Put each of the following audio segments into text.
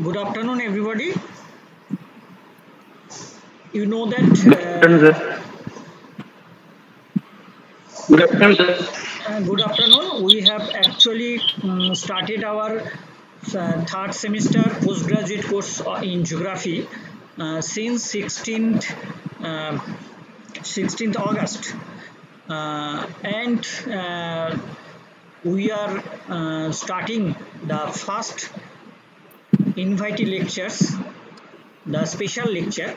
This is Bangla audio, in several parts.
Good afternoon, everybody. You know Good afternoon, that. sir. Good afternoon, sir. Good afternoon. We have actually started our third semester postgraduate course in geography since uh, 16th August, and we are starting the first invitee lectures, the special lecture.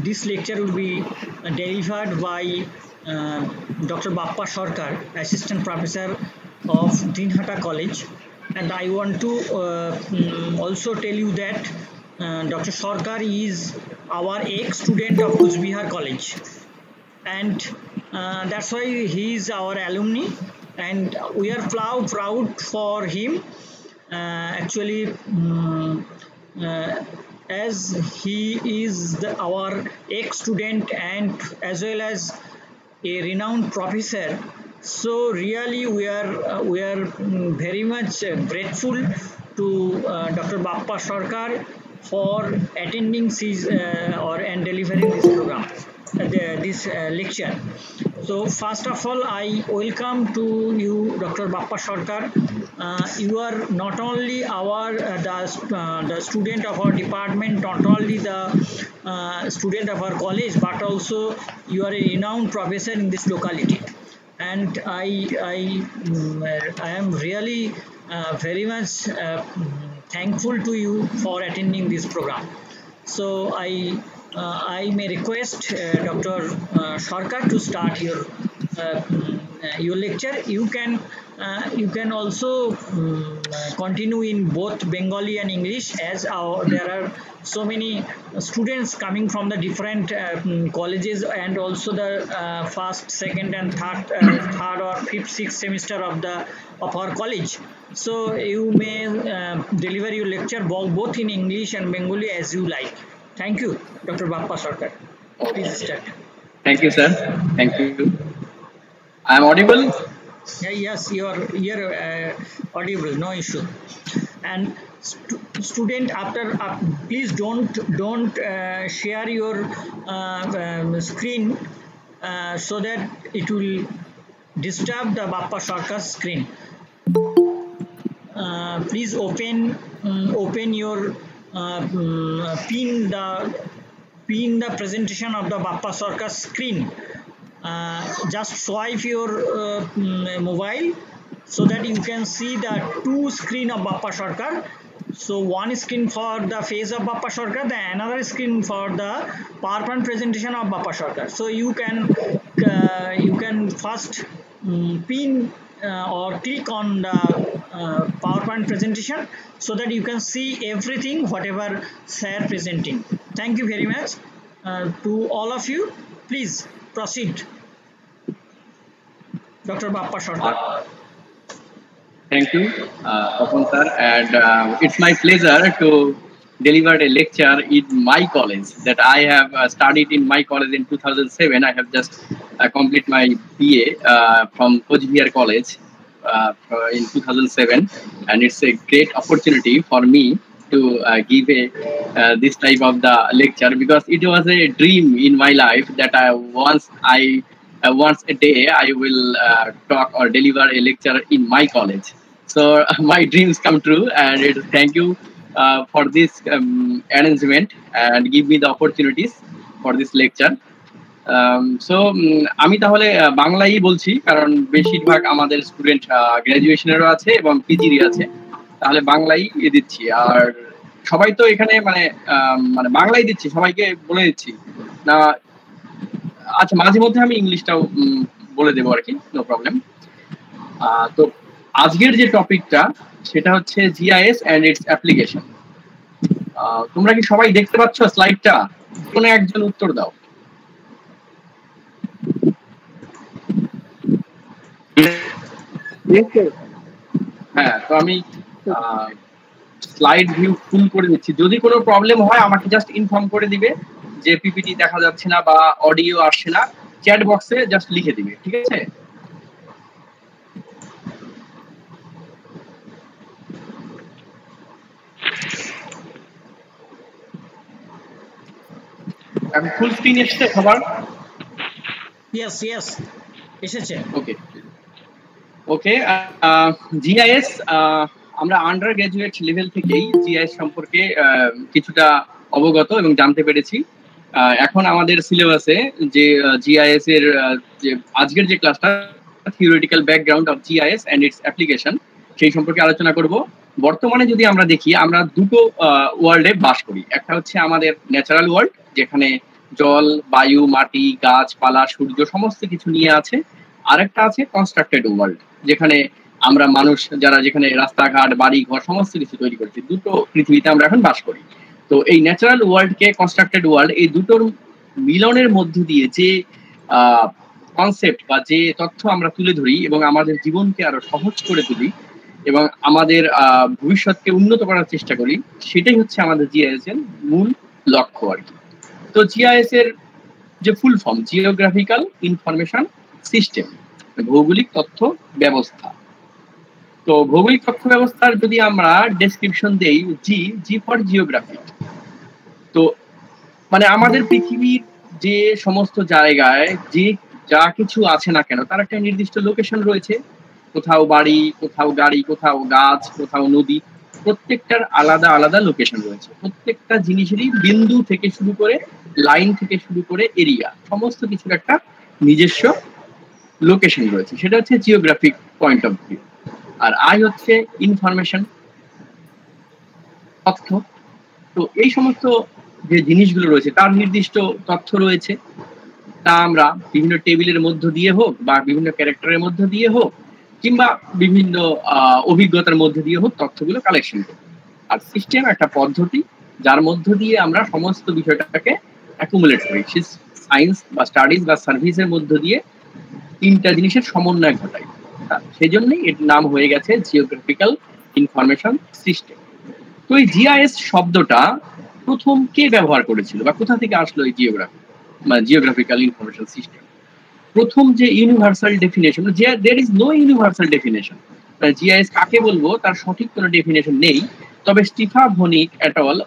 This lecture will be delivered by uh, Dr. Bappa Sarkar, Assistant Professor of Dinhata College. And I want to also tell you that Dr. Sarkar is our ex-student of Coach Bihar College. And that's why he is our alumni. And we are proud for him. Actually, as he is our ex-student and as well as a renowned professor, so really we are very much grateful to Dr. Bappa Sarkar for attending his and delivering this program, this lecture. So first of all, I welcome to you, Dr. Bappa Sarkar. You are not only the student of our department, not only the student of our college, but also you are a renowned professor in this locality. And I am really very much thankful to you for attending this program. So I may request Dr. Sarkar to start your lecture. You can also continue in both Bengali and English, as there are so many students coming from the different colleges, and also the first, second, and third or fifth, sixth semester of our college. So you may deliver your lecture both in English and Bengali as you like. Thank you, Dr. Bappa Sarkar. Please start. Thank you, sir. Thank you. I'm audible? Yeah, yes, you're audible. No issue. And student, please don't share your screen so that it will disturb the Bappa Sarkar screen. Please open your pin the presentation of the Bappa Sarkar screen. Just swipe your mobile so that you can see the two screen of Bappa Sarkar. So one screen for the face of Bappa Sarkar, the another screen for the PowerPoint presentation of Bappa Sarkar. So you can first pin or click on the PowerPoint presentation so that you can see everything whatever sir presenting. Thank you very much to all of you. Please proceed, Dr. Bappa Sarkar. Thank you, Papan sir. And it's my pleasure to deliver a lecture in my college that I have studied in my college in 2007. I have just completed my BA from Coach Bihar College in 2007, and it's a great opportunity for me to give this type of the lecture, because it was a dream in my life that once a day I will talk or deliver a lecture in my college. So my dreams come true, and thank you for this arrangement and give me the opportunities for this lecture. So আমি তাহলে বাংলাই বলছি, কারণ বেশিরভাগ আমাদের স্টুডেন্ট গ্রাজুয়েশনেরও আছে এবং পিজিরই আছে, তাহলে বাংলাই দিচ্ছি। আর সবাই তো এখানে মানে বাংলাই দিচ্ছি, সবাইকে বলে দিচ্ছি না। আচ্ছা, মাঝে মধ্যে আমি ইংলিশটাও বলে দেবো আর কি, নো প্রবলেম। তো আজকের যে টপিকটা সেটা হচ্ছে জিআইএস এন্ড ইটস অ্যাপ্লিকেশন। তোমরা কি সবাই দেখতে পাচ্ছ স্লাইডটা? কোনো একজন উত্তর দাও। হ্যাঁ, তো আমি স্লাইড ভিউ ফুল করে দিচ্ছি। যদি কোনো প্রবলেম হয় আমাকে জাস্ট ইনফর্ম করে দিবে যে পিপিটি দেখা যাচ্ছে না বা অডিও আসছে না, চ্যাট বক্সে জাস্ট লিখে দিবে, ঠিক আছে? এখন ফুল স্ক্রিন এসেছে সবার? ইয়েস ইয়েস এসেছে। ওকে ওকে, জিআইএস আমরা আন্ডার গ্রাজুয়েট লেভেল থেকেই জিআইএস সম্পর্কে কিছুটা অবগত এবং জানতে পেরেছি। এখন আমাদের সিলেবাসে যে জিআইএস এর যে আজকের যে ক্লাসটা theoretical background of GIS and its application সেই সম্পর্কে আলোচনা করব। বর্তমানে যদি আমরা দেখি আমরা দুটো ওয়ার্ল্ডে বাস করি। একটা হচ্ছে আমাদের ন্যাচারাল ওয়ার্ল্ড, যেখানে জল, বায়ু, মাটি, গাছপালা, সূর্য সমস্ত কিছু নিয়ে আছে। আরেকটা আছে কনস্ট্রাক্টেড ওয়ার্ল্ড, যেখানে আমরা মানুষ যারা যেখানে রাস্তাঘাট, বাড়ি ঘর সমস্ত কিছু তৈরি করছি। দুটো পৃথিবীতে আমরা এখন বাস করি। তো এই ন্যাচারাল ওয়ার্ল্ডকে কনস্ট্রাক্টেড ওয়ার্ল্ড, এই দুটোর মিলনের মধ্য দিয়ে যে কনসেপ্ট বা যে তথ্য আমরা তুলে ধরি এবং আমাদের জীবনকে আরো সহজ করে তুলি এবং আমাদের ভবিষ্যৎকে উন্নত করার চেষ্টা করি, সেটাই হচ্ছে আমাদের জিআইএস এর মূল লক্ষ্য আর কি। তো জিআইএস এর যে full form, geographical information system, ভৌগোলিক তথ্য ব্যবস্থা। তো ভৌগোলিক তথ্য ব্যবস্থার যদি আমরা ডেসক্রিপশন দেই, জি ফর জিওগ্রাফি। তো মানে আমাদের পৃথিবীর যে সমস্ত জায়গায় যে যা কিছু আছে না কেন তার একটা নির্দিষ্ট লোকেশন রয়েছে। কোথাও বাড়ি, কোথাও গাড়ি, কোথাও গাছ, কোথাও নদী, প্রত্যেকটার আলাদা আলাদা লোকেশন রয়েছে। প্রত্যেকটা জিনিসেরই বিন্দু থেকে শুরু করে লাইন থেকে শুরু করে এরিয়া সমস্ত কিছুর একটা নিজস্ব লোকেশন রয়েছে। সেটা হচ্ছে জিওগ্রাফিক পয়েন্ট অফ ভিউ। আর আই হচ্ছে ইনফরমেশন, তথ্য। তো এই সমস্ত যে জিনিসগুলো রয়েছে তার নির্দিষ্ট তথ্য রয়েছে, তা আমরা বিভিন্ন টেবিলের মধ্য দিয়ে হোক বা বিভিন্ন ক্যারেক্টারের মধ্য দিয়ে হোক কিংবা বিভিন্ন অভিজ্ঞতার মধ্য দিয়ে হোক তথ্যগুলো কালেকশন করি। আর সিস্টেম একটা পদ্ধতি যার মধ্য দিয়ে আমরা সমস্ত বিষয়টাকে অ্যাকুমুলেট করি। সায়েন্স বা স্টাডিজ বা সার্ভিসের মধ্য দিয়ে তিনটা জিনিসের সমন্বয় ঘটাই। সেই জন্যই এর নাম হয়ে গেছে জিওগ্রাফিক্যাল ইনফরমেশন সিস্টেম। তো এই জিআইএস শব্দটা প্রথম কে ব্যবহার করেছিল বা কোথা থেকে আসলো এই জিওগ্রাফি বা জিওগ্রাফিক্যাল ইনফরমেশন সিস্টেম? প্রথম যে universal definition, there is no universal definition. GIS কাকে বলবো তার সঠিক কোনো ডেফিনেশন নেই। তবে স্টিফা ভনিক এট অল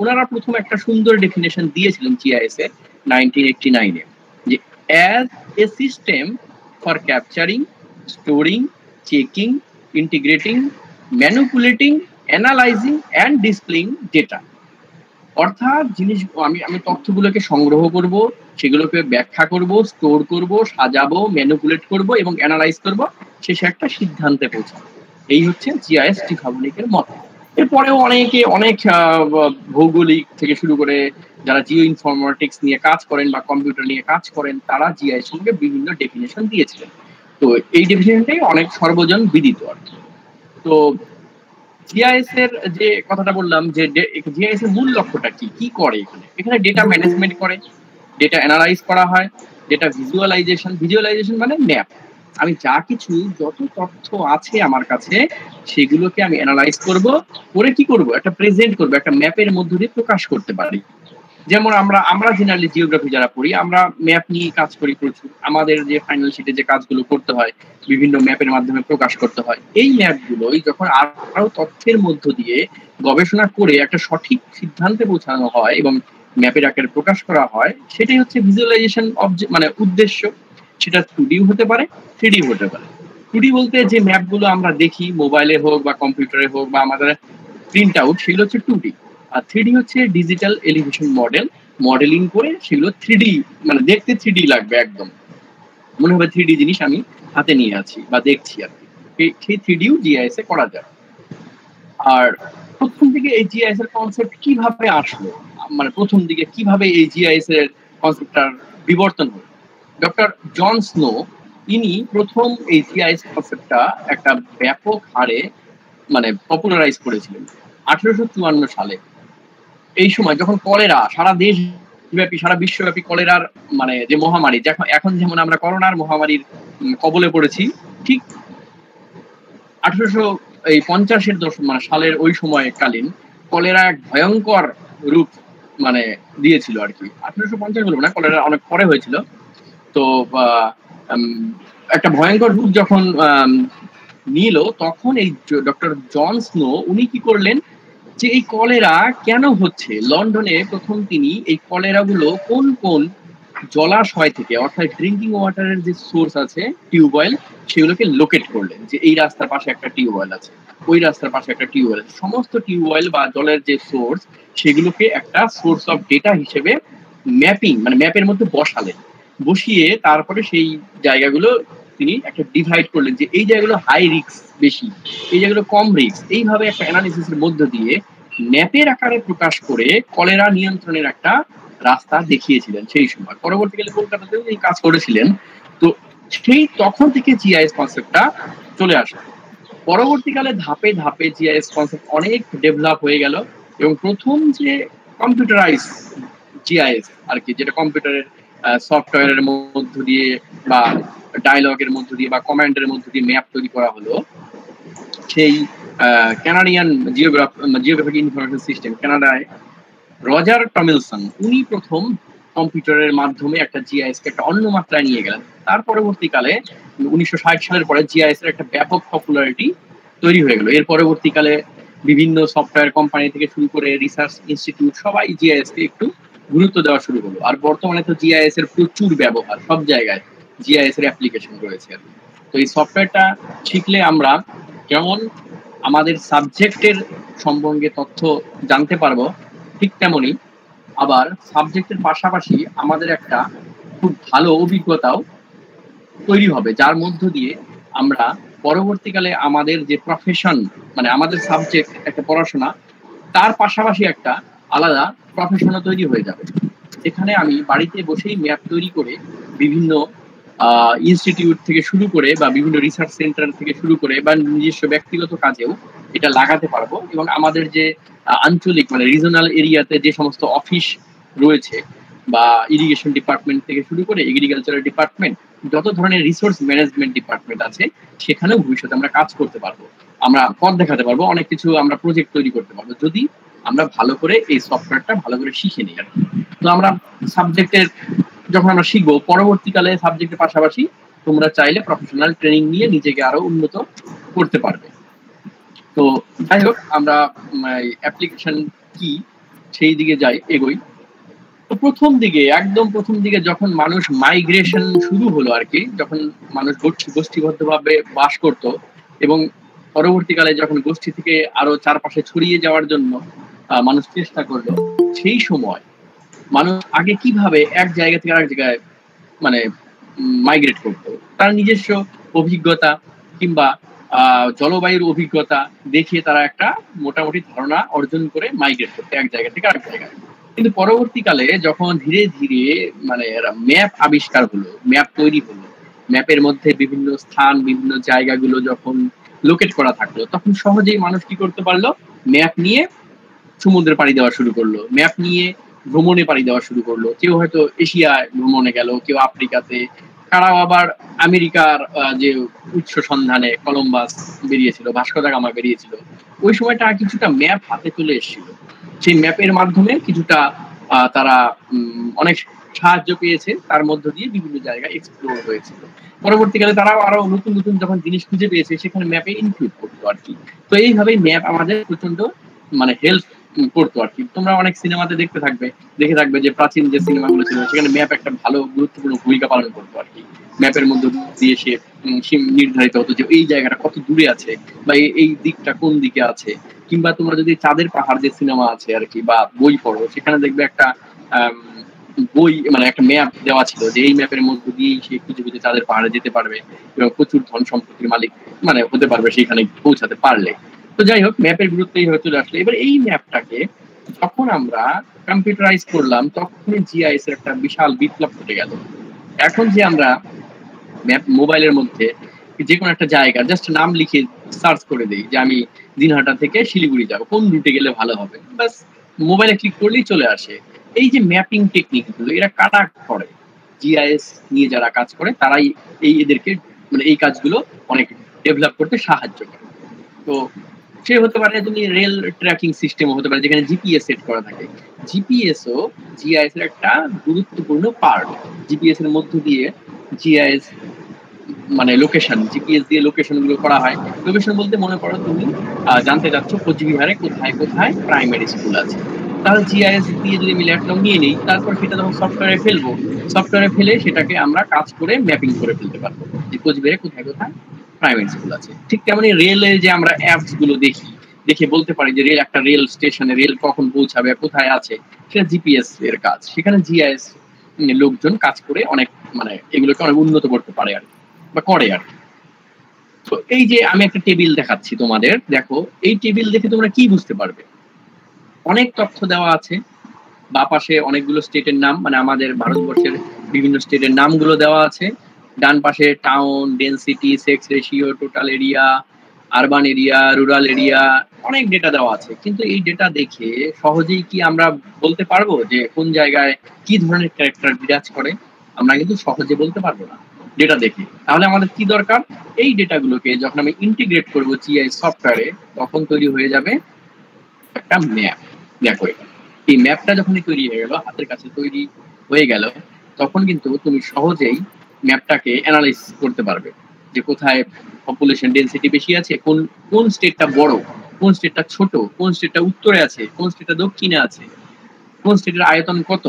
ওনারা প্রথম একটা সুন্দর ডেফিনেশন দিয়েছিলেন জিআইএস এ 1989-এ, যে as a system for capturing, storing, checking, integrating, manipulating, analysing and displaying data. অর্থাৎ আমি তথ্যগুলোকে সংগ্রহ করব, সেগুলোকে ব্যাখ্যা করব, স্টোর করব, সাজাবো, ম্যানিপুলেট করব এবং অ্যানালাইজ করব, শেষে একটা সিদ্ধান্তে পৌঁছাবো। এই হচ্ছে জিআইএস স্টিফা ভনিকের মত। এরপরেও অনেক ভৌগোলিক থেকে শুরু করে যারা জিও ইনফরমেটিক্স নিয়ে কাজ করেন বা কম্পিউটার নিয়ে কাজ করেন তারা জিআইএস সঙ্গে বিভিন্ন ডেফিনেশন দিয়েছিলেন। তো এই ডেফিনেশনটাই অনেক সর্বজন বিদিত আর কি। তো জিআইএস এর যে কথাটা বললাম, যে জিআইএস এর মূল লক্ষ্যটা কি করে এখানে ডেটা ম্যানেজমেন্ট করে, ডেটা অ্যানালাইজ করা হয়, ডেটা ভিজুয়ালাইজেশন মানে ম্যাপ। আমি যা কিছু যত তথ্য আছে আমার কাছে সেগুলোকে আমি অ্যানালাইজ করব, করে কি করব, একটা প্রেজেন্ট করব, একটা ম্যাপের মধ্য দিয়ে প্রকাশ করতে পারি। যেমন আমরা জেনারেলি জিওগ্রাফি যারা পড়ি আমরা ম্যাপ নিয়ে কাজ করি প্রচুর। আমাদের যে ফাইনাল শিটে যে কাজগুলো করতে হয় বিভিন্ন ম্যাপের মাধ্যমে প্রকাশ করতে হয়। এই ম্যাপগুলোই যখন আরো তথ্যের মধ্য দিয়ে গবেষণা করে একটা সঠিক সিদ্ধান্তে পৌঁছানো হয় এবং ম্যাপের আকারে প্রকাশ করা হয়, সেটাই হচ্ছে ভিজুয়ালাইজেশন মানে উদ্দেশ্য। সেটা 2D হতে পারে, 3D হতে পারে। 2D বলতে যে ম্যাপগুলো আমরা দেখি মোবাইলে হোক বা কম্পিউটারে হোক বা আমাদের প্রিন্ট আউট, সেগুলো হচ্ছে 2D। আর 3D হচ্ছে ডিজিটাল এলিভেশন মডেলিং করে সেগুলো 3D মানে দেখতে 3D লাগবে, একদম মনে হবে 3D জিনিস আমি হাতে নিয়ে আছি বা দেখছি আর কি। সেই 3Dও জিআইএস এ করা যায়। আর প্রথম দিকে এই জিআইএস এর কনসেপ্ট কিভাবে আসলো, মানে প্রথম দিকে কিভাবে এই জিআইএস এর কনসেপ্টটার বিবর্তন হলো? ডক্টর জন স্নো ইনি প্রথম এই জিআইএস কনসেপ্টটা একটা ব্যাপক হারে মানে পপুলারাইজ করেছিলেন 1854 সালে। এই সময় যখন কলেরা সারা দেশব্যাপী সারা বিশ্বব্যাপী কলেরার মানে যে মহামারী, এখন যেমন আমরা করোনার মহামারীর কবলে পড়েছি, ঠিক 1850-এর দশক মানে সালের ওই সময় কালীন কলেরা এক ভয়ঙ্কর রূপ মানে দিয়েছিল আর কি। 1850 বলবো না, কলেরা অনেক পরে হয়েছিল। তো একটা ভয়ঙ্কর রূপ যখন নিল তখন এই ডক্টর জন স্নো উনি কি করলেন, যে এই কলেরা কেন হচ্ছে। লন্ডনে প্রথম তিনি এই কলেরাগুলো কোন কোন জলাশয় থেকে, অর্থাৎ ড্রিঙ্কিং ওয়াটারের যে সোর্স আছে টিউবওয়েল, সেগুলোকে লোকেট করলেন যে এই রাস্তার পাশে একটা টিউবওয়েল আছে, ওই রাস্তার পাশে একটা টিউবওয়েল আছে। সমস্ত টিউবওয়েল বা জলের যে সোর্স সেগুলোকে একটা সোর্স অফ ডেটা হিসেবে ম্যাপিং মানে ম্যাপের মধ্যে বসালেন। বসিয়ে তারপরে সেই জায়গাগুলো তিনি একটা ডিভাইড করলেন যে এই জায়গাগুলো হাই রিস্ক বেশি, এই জায়গাগুলো কম রিস্ক। এইভাবে একটা অ্যানালিসিসের মধ্য দিয়ে ম্যাপের আকারে প্রকাশ করে কলেরা নিয়ন্ত্রণের একটা রাস্তা দেখিয়েছিলেন সেই সময়। পরবর্তীকালে কলকাতাতে এই কাজ করেছিলেন। তো সেই তখন থেকে জিআইএস কনসেপ্টটা চলে আসে। পরবর্তীকালে ধাপে ধাপে জিআইএস কনসেপ্ট অনেক ডেভেলপ হয়ে গেল এবং প্রথম যে কম্পিউটারাইজ জিআইএস আর কি, যেটা কম্পিউটারের সফটওয়্যারের মধ্য দিয়ে বা ডায়লগের মধ্য দিয়ে বা কমান্ডের মধ্য দিয়ে ম্যাপ তৈরি করা হলো, সেই কানাডিয়ান জিওগ্রাফিক ইনফরমেশন সিস্টেম কানাডায় রজার টমিলসন উনি প্রথম কম্পিউটারের মাধ্যমে একটা জিআইএস কে একটা অন্য মাত্রায় নিয়ে গেলেন। তার পরবর্তীকালে 1960 সালের পরে জিআইএস এর একটা ব্যাপক পপুলারিটি তৈরি হয়ে গেল। এর পরবর্তীকালে বিভিন্ন সফটওয়্যার কোম্পানি থেকে শুরু করে রিসার্চ ইনস্টিটিউট সবাই জিআইএস কে একটু গুরুত্ব দেওয়া শুরু হলো। আর বর্তমানে তো জিআইএস এর প্রচুর ব্যবহার, সব জায়গায় জিআইএস এর অ্যাপ্লিকেশন রয়েছে। তো এই সফটওয়্যারটা শিখলে আমরা যেমন আমাদের সাবজেক্টের সম্বন্ধে তথ্য জানতে পারবো, ঠিক তেমনি আবার সাবজেক্টের পাশাপাশি আমাদের একটা খুব ভালো অভিজ্ঞতাও তৈরি হবে, যার মধ্য দিয়ে আমরা পরবর্তীকালে আমাদের যে প্রফেশন মানে আমাদের সাবজেক্ট একটা পড়াশোনা, তার পাশাপাশি একটা আলাদা প্রফেশনও তৈরি হয়ে যাবে। এখানে আমি বাড়িতে বসেই ম্যাপ তৈরি করে বিভিন্ন ইনস্টিটিউট থেকে শুরু করে বা বিভিন্ন রিসার্চ সেন্টার থেকে শুরু করে বা নিজস্ব ব্যক্তিগত কাজেও এটা লাগাতে পারবো। এবং আমাদের যে আঞ্চলিক মানে রিজনাল এরিয়াতে যে সমস্ত অফিস রয়েছে বা ইরিগেশন ডিপার্টমেন্ট থেকে শুরু করে এগ্রিকালচারাল ডিপার্টমেন্ট, যত ধরনের রিসোর্স ম্যানেজমেন্ট ডিপার্টমেন্ট আছে সেখানেও ভবিষ্যতে আমরা কাজ করতে পারবো, আমরা পথ দেখাতে পারবো, অনেক কিছু আমরা প্রজেক্ট তৈরি করতে পারবো যদি আমরা ভালো করে এই সফটওয়্যারটা ভালো করে শিখে নিই। তো আমরা সাবজেক্টের যখন আমরা শিখবো, পরবর্তীকালে সাবজেক্টের পাশাপাশি তোমরা চাইলে প্রফেশনাল ট্রেনিং নিয়ে নিজেকে আরো উন্নত করতে পারবে। তো যাই হোক, আমরা অ্যাপ্লিকেশন কি সেই দিকে যাই এগোই। তো একদম প্রথম দিকে যখন মানুষ মাইগ্রেশন শুরু হলো আর কি, যখন মানুষ গোষ্ঠীবদ্ধভাবে বাস করত এবং পরবর্তীকালে যখন গোষ্ঠী থেকে আরো চারপাশে ছড়িয়ে যাওয়ার জন্য মানুষ চেষ্টা করলো, সেই সময় মানুষ আগে কিভাবে এক জায়গা থেকে আরেক জায়গায় মানে মাইগ্রেট করতো, তার নিজস্ব অভিজ্ঞতা কিংবা জলবায়ুর অভিজ্ঞতা দেখে তারা একটা মোটামুটি ধারণা অর্জন করে মাইগ্রেট করতো এক জায়গা থেকে আরেক জায়গায়। কিন্তু পরবর্তীকালে যখন ধীরে ধীরে মানে ম্যাপ আবিষ্কার হলো, ম্যাপ তৈরি হলো, ম্যাপের মধ্যে বিভিন্ন স্থান বিভিন্ন জায়গাগুলো যখন লোকেট করা থাকলো, তখন সহজেই মানুষ কি করতে পারলো, ম্যাপ নিয়ে সমুদ্রে পাড়ি দেওয়া শুরু করলো, ম্যাপ নিয়ে ভ্রমণে পাড়ি দেওয়া শুরু করলো। কেউ হয়তো এশিয়ায় ভ্রমণে গেল, কেউ আফ্রিকাতে, কারাও আবার আমেরিকার যে উৎস সন্ধানে কলম্বাস বেরিয়েছিল, ভাস্কো দা গামা বেরিয়েছিল, ওই সময়টা কিছুটা ম্যাপ হাতে চলে এসেছিল। সেই ম্যাপের মাধ্যমে কিছুটা তারা অনেক সাহায্য পেয়েছে, তার মধ্য দিয়ে বিভিন্ন জায়গায় এক্সপ্লোর হয়েছিল। পরবর্তীকালে তারাও আরো নতুন নতুন যখন জিনিস খুঁজে পেয়েছে সেখানে ম্যাপে ইনক্লুড করতো আর কি। তো এইভাবেই ম্যাপ আমাদের প্রচন্ড মানে হেল্প করতো আর কি। তোমরা অনেক সিনেমাতে দেখে থাকবে যে প্রাচীন যে সিনেমাগুলো ছিল সেখানে ম্যাপ একটা ভালো গুরুত্বপূর্ণ ভূমিকা পালন করতো আর কি। ম্যাপের মধ্যে দিয়ে সে নির্ধারিত হতো যে এই জায়গাটা কত দূরে আছে বা এই দিকটা কোন দিকে আছে। কিংবা তোমরা যদি চাঁদের পাহাড় যে সিনেমা আছে আর কি বা বই পড়ো, সেখানে দেখবে একটা বই মানে একটা ম্যাপ দেওয়া ছিল যে এই ম্যাপের মধ্যে দিয়ে সে খুঁজে খুঁজে চাঁদের পাহাড়ে যেতে পারবে এবং প্রচুর ধন সম্পত্তির মালিক মানে হতে পারবে সেখানে পৌঁছাতে পারলে। তো যাই হোক, ম্যাপের গুরুত্বই হয়ে চলে আসলো। এবার এই ম্যাপটাকে যখন আমরা কম্পিউটারাইজ করলাম, তখনই জিআইএস এর একটা বিশাল বিপ্লব ঘটে গেল। এখন যে আমরা ম্যাপ মোবাইলের মধ্যে যে কোনো একটা জায়গা জাস্ট নাম লিখে সার্চ করে দেই যে আমি দিনহাটা থেকে শিলিগুড়ি যাবো, কোন রুটে গেলে ভালো হবে, বাস মোবাইলে ক্লিক করলেই চলে আসে। এই যে ম্যাপিং টেকনিক গুলো এরা কারা করে, জিআইএস নিয়ে যারা কাজ করে তারাই এদেরকে মানে এই কাজগুলো অনেক ডেভেলপ করতে সাহায্য করে। তো সে হতে পারে তুমি রেল ট্র্যাকিং সিস্টেমও হতে পারে যেখানে জিপিএস সেট করা থাকে। জিপিএসও জিআইএস এর একটা গুরুত্বপূর্ণ পার্ট। জিপিএস এর মধ্য দিয়ে জিআইএস মানে লোকেশন, জিপিএস দিয়ে লোকেশন গুলো করা হয়। লোকেশন বলতে মনে করো তুমি জানতে চাচ্ছ কোচবিহারে কোথায় কোথায় প্রাইমারি স্কুল আছে, তাহলে জিআইএস দিয়ে যদি আমি ল্যাপটপ নিয়ে নিই, তারপর সেটা যখন সফটওয়্যারে ফেলবো, সফটওয়্যারে ফেলে সেটাকে আমরা কাজ করে ম্যাপিং করে ফেলতে পারবো যে কোচবিহারে কোথায় কোথায় প্রাইমারি স্কুল আছে। ঠিক তেমনি রেলের যে আমরা অ্যাপস গুলো দেখি, দেখে বলতে পারি যে একটা রেল স্টেশনে রেল কখন পৌঁছাবে, কোথায় আছে, সেটা জিপিএস এর কাজ। সেখানে জিআইএস লোকজন কাজ করে অনেক মানে এগুলোকে অনেক উন্নত করতে পারে আর বা করে আর। তো এই যে আমি একটা টেবিল দেখাচ্ছি তোমাদের, দেখো এই টেবিল দেখে তোমরা কি বুঝতে পারবে? অনেক তথ্য দেওয়া আছে, বা পাশে অনেকগুলো স্টেটের নাম, মানে আমাদের ভারতবর্ষের বিভিন্ন স্টেটের নামগুলো দেওয়া আছে। ডান পাশে town, density, sex ratio, total area, urban area, rural area, অনেক ডেটা দেওয়া আছে। কিন্তু এই ডেটা দেখে সহজেই কি আমরা বলতে পারবো যে কোন জায়গায় কি ধরনের ক্যারেক্টার বিরাজ করে? আমরা কিন্তু সহজে বলতে পারবো না ডেটা দেখে। তাহলে আমাদের কি দরকার? এই ডেটাগুলোকে যখন আমি ইন্টিগ্রেট করবো জিআই সফটওয়্যারে, তখন তৈরি হয়ে যাবে একটা ম্যাপ। দেখো এই ম্যাপটা যখনই তৈরি হয়ে গেল, হাতের কাছে তৈরি হয়ে গেল, তখন কিন্তু তুমি সহজেই ম্যাপটাকে অ্যানালাইজ করতে পারবে যে কোথায় পপুলেশন ডেনসিটি বেশি আছে, কোন কোন স্টেটটা বড়, কোন স্টেটটা ছোট, কোন স্টেটটা উত্তরে আছে, কোন স্টেটটা দক্ষিণে আছে, কোন স্টেটের আয়তন কত,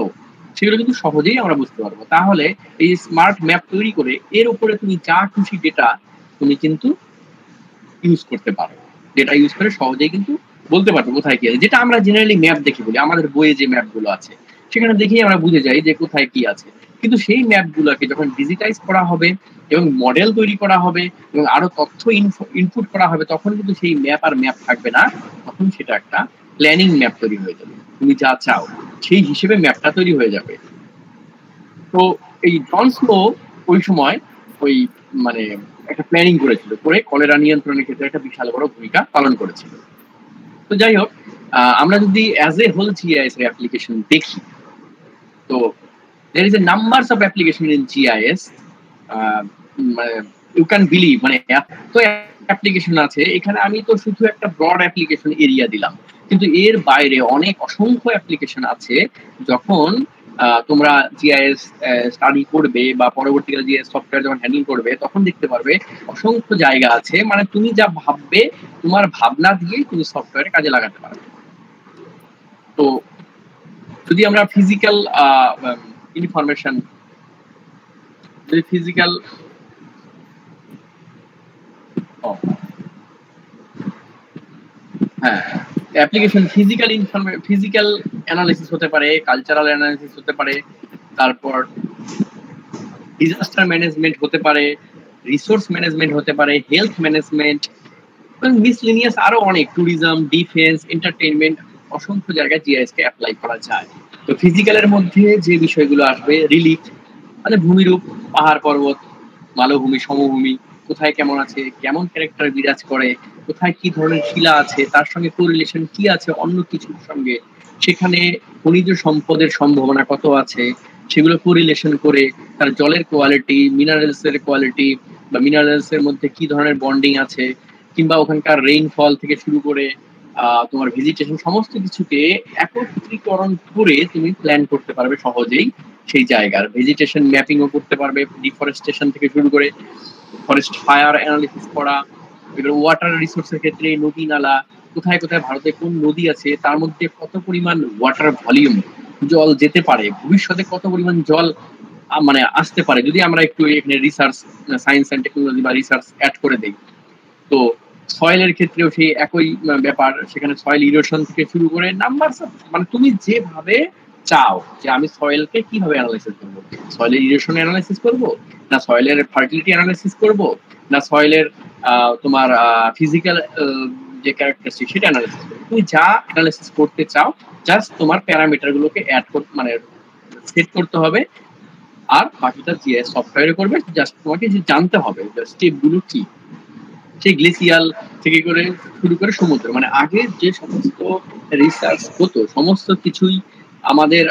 সেগুলো কিন্তু সহজেই আমরা বুঝতে পারবো। তাহলে এই স্মার্ট ম্যাপ তৈরি করে এর উপরে তুমি যা খুশি ডেটা তুমি কিন্তু ইউজ করতে পারো। ডেটা ইউজ করে সহজেই কিন্তু বলতে পারবো কোথায় কি আছে, যেটা আমরা জেনারেলি ম্যাপ দেখে বলি। আমাদের বইয়ে যে ম্যাপগুলো আছে সেখানে দেখেই আমরা বুঝে যাই যে কোথায় কি আছে। কিন্তু সেই ম্যাপগুলোকে যখন ডিজিটাইজ করা হবে এবং মডেল তৈরি করা হবে এবং আরো তথ্য ইনপুট করা হবে, তখন কিন্তু সেই ম্যাপ আর ম্যাপ থাকবে না, তখন সেটা একটা প্ল্যানিং ম্যাপ তৈরি হয়ে যাবে। তুমি যা চাও সেই হিসেবে ম্যাপটা তৈরি হয়ে যাবে। তো এই জন স্নো ওই সময় ওই মানে একটা প্ল্যানিং করেছিল, করে কলেরা নিয়ন্ত্রণের ক্ষেত্রে একটা বিশাল বড় ভূমিকা পালন করেছিল। তো যাই হোক, আমরা যদি অ্যাজ এ হোল জিআইএস এর অ্যাপ্লিকেশন দেখি, তো there is a numbers of application in GIS. You can believe, মানে এত অ্যাপ্লিকেশন আছে এখানে। আমি তো শুধু একটা ব্রড অ্যাপ্লিকেশন এরিয়া দিলাম, কিন্তু এর বাইরে অনেক অসংখ্য অ্যাপ্লিকেশন আছে। যখন তোমরা জিআইএস স্টাডি করবে বা পরবর্তীকালে জিআইএস সফটওয়্যার যখন হ্যান্ডেল করবে, তখন দেখতে পারবে অসংখ্য জায়গা আছে, মানে তুমি যা ভাববে তোমার ভাবনা দিয়ে তুমি সফটওয়্যারে কাজে লাগাতে পারবে। তো যদি আমরা ফিজিক্যাল ইনফরমেশন, যদি ফিজিক্যাল হ্যাঁ অ্যাপ্লিকেশন ফিজিক্যাল অ্যানালিসিস হতে পারে, কালচারাল অ্যানালিসিস হতে পারে, তারপর ডিজাস্টার ম্যানেজমেন্ট হতে পারে, রিসোর্স ম্যানেজমেন্ট হতে পারে, হেলথ ম্যানেজমেন্ট, মিসলিনিয়াস আরো অনেক, ট্যুরিজম, ডিফেন্স, এন্টারটেইনমেন্ট, অসংখ্য জায়গায় জিআইএস কে অ্যাপ্লাই করা যায়। তো ফিজিক্যালের মধ্যে যে বিষয়গুলো আসবে, রিলিফ মানে ভূমিরূপ, পাহাড় পর্বত, মালভূমি, সমভূমি কোথায় কেমন আছে, কেমন ক্যারেক্টার বিরাজ করে, কোথায় কি ধরনের শিলা আছে, তার সঙ্গে কোরিলেশন কি আছে অন্য কিছুর সঙ্গে, সেখানে খনিজ সম্পদের সম্ভাবনা কত আছে, সেগুলো কোরিলেশন করে তার জলের কোয়ালিটি, মিনারেলস এর কোয়ালিটি বা মিনারেলস এর মধ্যে কি ধরনের বন্ডিং আছে, কিংবা ওখানকার রেইনফল থেকে শুরু করে তোমার ভেজিটেশন, সমস্ত কিছুকে একত্রীকরণ করে তুমি প্ল্যান করতে পারবে সহজেই। সেই জায়গার ভেজিটেশন ম্যাপিংও করতে পারবে, ডিফরেস্টেশন থেকে শুরু করে ফরেস্ট ফায়ার অ্যানালিসিস করা, ওয়াটার রিসোর্সের ক্ষেত্রে নদী নালা, কোথায় কোথায় ভারতে কোন নদী আছে, তার মধ্যে কত পরিমাণ ওয়াটার ভলিউম, জল যেতে পারে, ভবিষ্যতে কত পরিমাণ জল মানে আসতে পারে যদি আমরা একটু এখানে রিসার্চ, সায়েন্স অ্যান্ড টেকনোলজি বা রিসার্চ অ্যাড করে দেই। তো সয়েলের ক্ষেত্রেও সেই একই ব্যাপার, সেখানে সয়েল ইরোশন থেকে শুরু করে নাম্বার, মানে তুমি যেভাবে চাও যে আমি সয়েলকে কিভাবে অ্যানালাইসিস করবো, সয়েলের ইরোশন অ্যানালাইসিস করবো, না সয়েলের ফার্টিলিটি অ্যানালাইসিস করবো, না সয়েলের তোমার ফিজিক্যাল যে ক্যারেক্টারিস্টিক সেটা অ্যানালাইসিস করবো, তুমি যা অ্যানালাইসিস করতে চাও জাস্ট তোমার প্যারামিটার গুলোকে অ্যাড মানে সেট করতে হবে, আর বাকিটা জিআইএস সফটওয়্যারে করবে। জাস্ট তোমাকে যে জানতে হবে স্টেপ গুলো কি। সেই গ্লেসিয়াল থেকে করে শুরু করে সমুদ্র, মানে আগে যে সমস্ত রিসার্চ হতো সমস্ত কিছুই আমাদের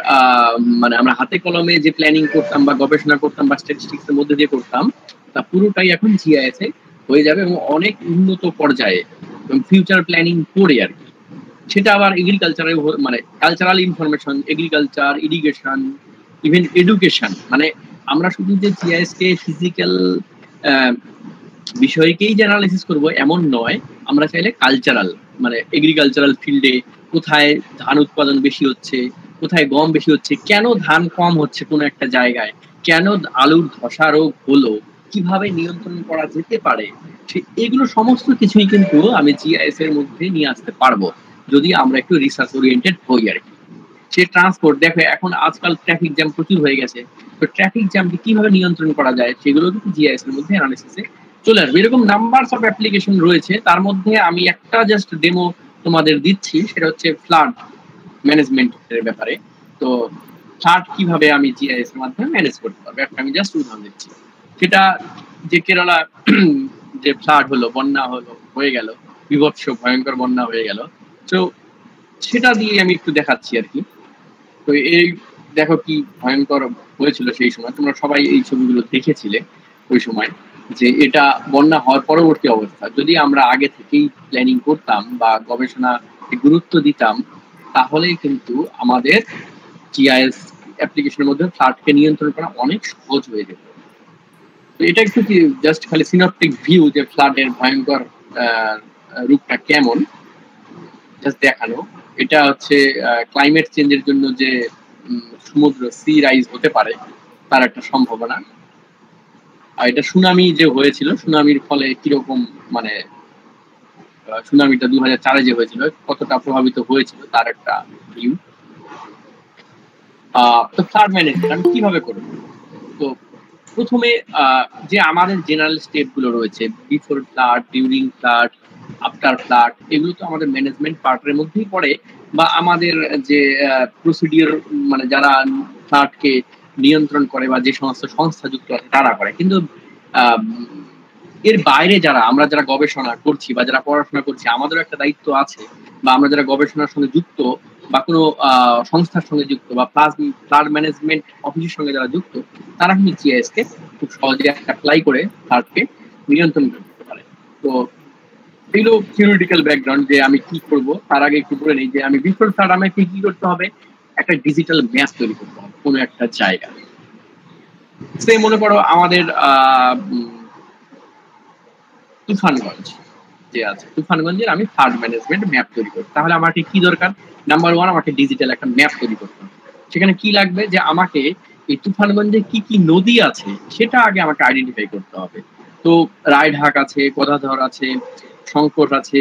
মানে আমরা হাতে কলমে যে প্ল্যানিং করতাম বা গবেষণা করতাম বা স্ট্যাটিস্টিক্স এর মধ্যে দিয়ে করতাম, তা পুরোটাই এখন জিআইএস এ হয়ে যাবে এবং অনেক উন্নত পর্যায়ে এবং ফিউচার প্ল্যানিং করে আর কি। সেটা আবার এগ্রিকালচারে, মানে cultural information, agriculture, irrigation, even education, মানে আমরা শুধু যে জিআইএস কে ফিজিক্যাল বিষয়কেই যে অ্যানালাইসিস করব এমন নয়, আমরা চাইলে কালচারাল মানে এগ্রিকালচারাল ফিল্ডে কোথায় ধান উৎপাদন বেশি হচ্ছে, কোথায় গম বেশি হচ্ছে, কেন ধান কম হচ্ছে কোনো একটা জায়গায়, কেন আলুর ধসা রোগ হলো, কিভাবে নিয়ন্ত্রণ করা যেতে পারে, এগুলো সমস্ত কিছুই কিন্তু আমি জিআইএস এর মধ্যে নিয়ে আসতে পারবো যদি আমরা একটু রিসার্চ ওরিয়েন্টেড হই আর কি। সে ট্রান্সপোর্ট দেখো এখন আজকাল ট্রাফিক জ্যাম প্রচুর হয়ে গেছে, তো ট্রাফিক জ্যামকে কিভাবে নিয়ন্ত্রণ করা যায় সেগুলো কিন্তু জিআইএস এর মধ্যে অ্যানালিসিসে চলে আসবে। এরকম নাম্বারস অফ অ্যাপ্লিকেশন রয়েছে, তার মধ্যে আমি একটা জাস্ট ডেমো তোমাদের দিচ্ছি, সেটা হচ্ছে ফ্লাড ম্যানেজমেন্টের ব্যাপারে। তো ফ্লাড কিভাবে আমি জিআইএস এর মাধ্যমে ম্যানেজ করতে পারবো একটা আমি জাস্ট উদাহরণ দিচ্ছি। সেটা যে কেরালা যে ফ্লাড হলো, বন্যা হলো, হয়ে গেল, বিভৎস ভয়ঙ্কর বন্যা হয়ে গেল, তো সেটা দিয়ে আমি একটু দেখাচ্ছি আর কি। তো এই দেখো কি ভয়ঙ্কর হয়েছিল সেই সময়, তোমরা সবাই এই ছবিগুলো দেখেছিলে ওই সময়, যে এটা বন্যা হওয়ার পরবর্তী অবস্থা। যদি আমরা আগে থেকেই প্ল্যানিং করতাম বা গবেষণা গুরুত্ব দিতাম, তাহলে কিন্তু আমাদের জিআইএস অ্যাপ্লিকেশনের মধ্যে ফ্লাডকে নিয়ন্ত্রণ করা অনেক সহজ হয়ে যেত। তো এটা একটু কি জাস্ট খালি সিনপটিক ভিউ যে ফ্লাডের ভয়ঙ্কর রূপটা কেমন জাস্ট দেখানো। এটা হচ্ছে ক্লাইমেট চেঞ্জের জন্য যে সমুদ্র সি রাইজ হতে পারে তার একটা সম্ভাবনা। আর এটা সুনামি যে হয়েছিল, সুনামির ফলে কিরকম মানে সুনামিটা 2004-এ যে হয়েছিল কতটা প্রভাবিত হয়েছিল তার একটা ভিউ। তো ফ্লাড ম্যানেজমেন্ট আমি কিভাবে করব? তো প্রথমে যে আমাদের জেনারেল স্টেপ গুলো রয়েছে, before flood, during flood, after flood, এগুলো তো আমাদের ম্যানেজমেন্ট পার্টের মধ্যেই পড়ে, বা আমাদের যে প্রসিডিওর মানে যারা ফ্লাডকে নিয়ন্ত্রণ করে বা যে সমস্ত সংস্থা যুক্ত আছে তারা করে। কিন্তু এর বাইরে আমরা যারা গবেষণা করছি বা যারা পড়াশোনা করছি, আমাদেরও একটা দায়িত্ব আছে, বা আমরা যারা গবেষণার সঙ্গে যুক্ত বা কোনো সংস্থার সঙ্গে যুক্ত বা ফ্লাড ম্যানেজমেন্ট অফিসের সঙ্গে যারা যুক্ত, তারা কিন্তু জিআইএস কে খুব সহজে অ্যাপ্লাই করে ফ্লাডকে নিয়ন্ত্রণ করতে পারে। তো এগুলো থিওরিটিক্যাল ব্যাকগ্রাউন্ড যে আমি কি করব, তার আগে একটু বলে নিই যে আমি বিফোর ফ্লাড আমাকে কি করতে হবে, একটা ডিজিটাল ম্যাপ তৈরি করতে হবে কোনো একটা জায়গা। সে মনে করো আমাদের তুফানগঞ্জ যে আছে, তুফানগঞ্জের আমি ফ্লাড ম্যানেজমেন্ট ম্যাপ তৈরি করব। তাহলে আমাকে কি দরকার? নাম্বার 1, আমাকে ডিজিটাল একটা ম্যাপ তৈরি করতে হবে। সেখানে কি লাগবে, যে আমাকে এই তুফানগঞ্জে কি কি নদী আছে সেটা আগে আমাকে আইডেন্টিফাই করতে হবে। তো রায়ঢাক আছে, গদাধর আছে, সংকট আছে,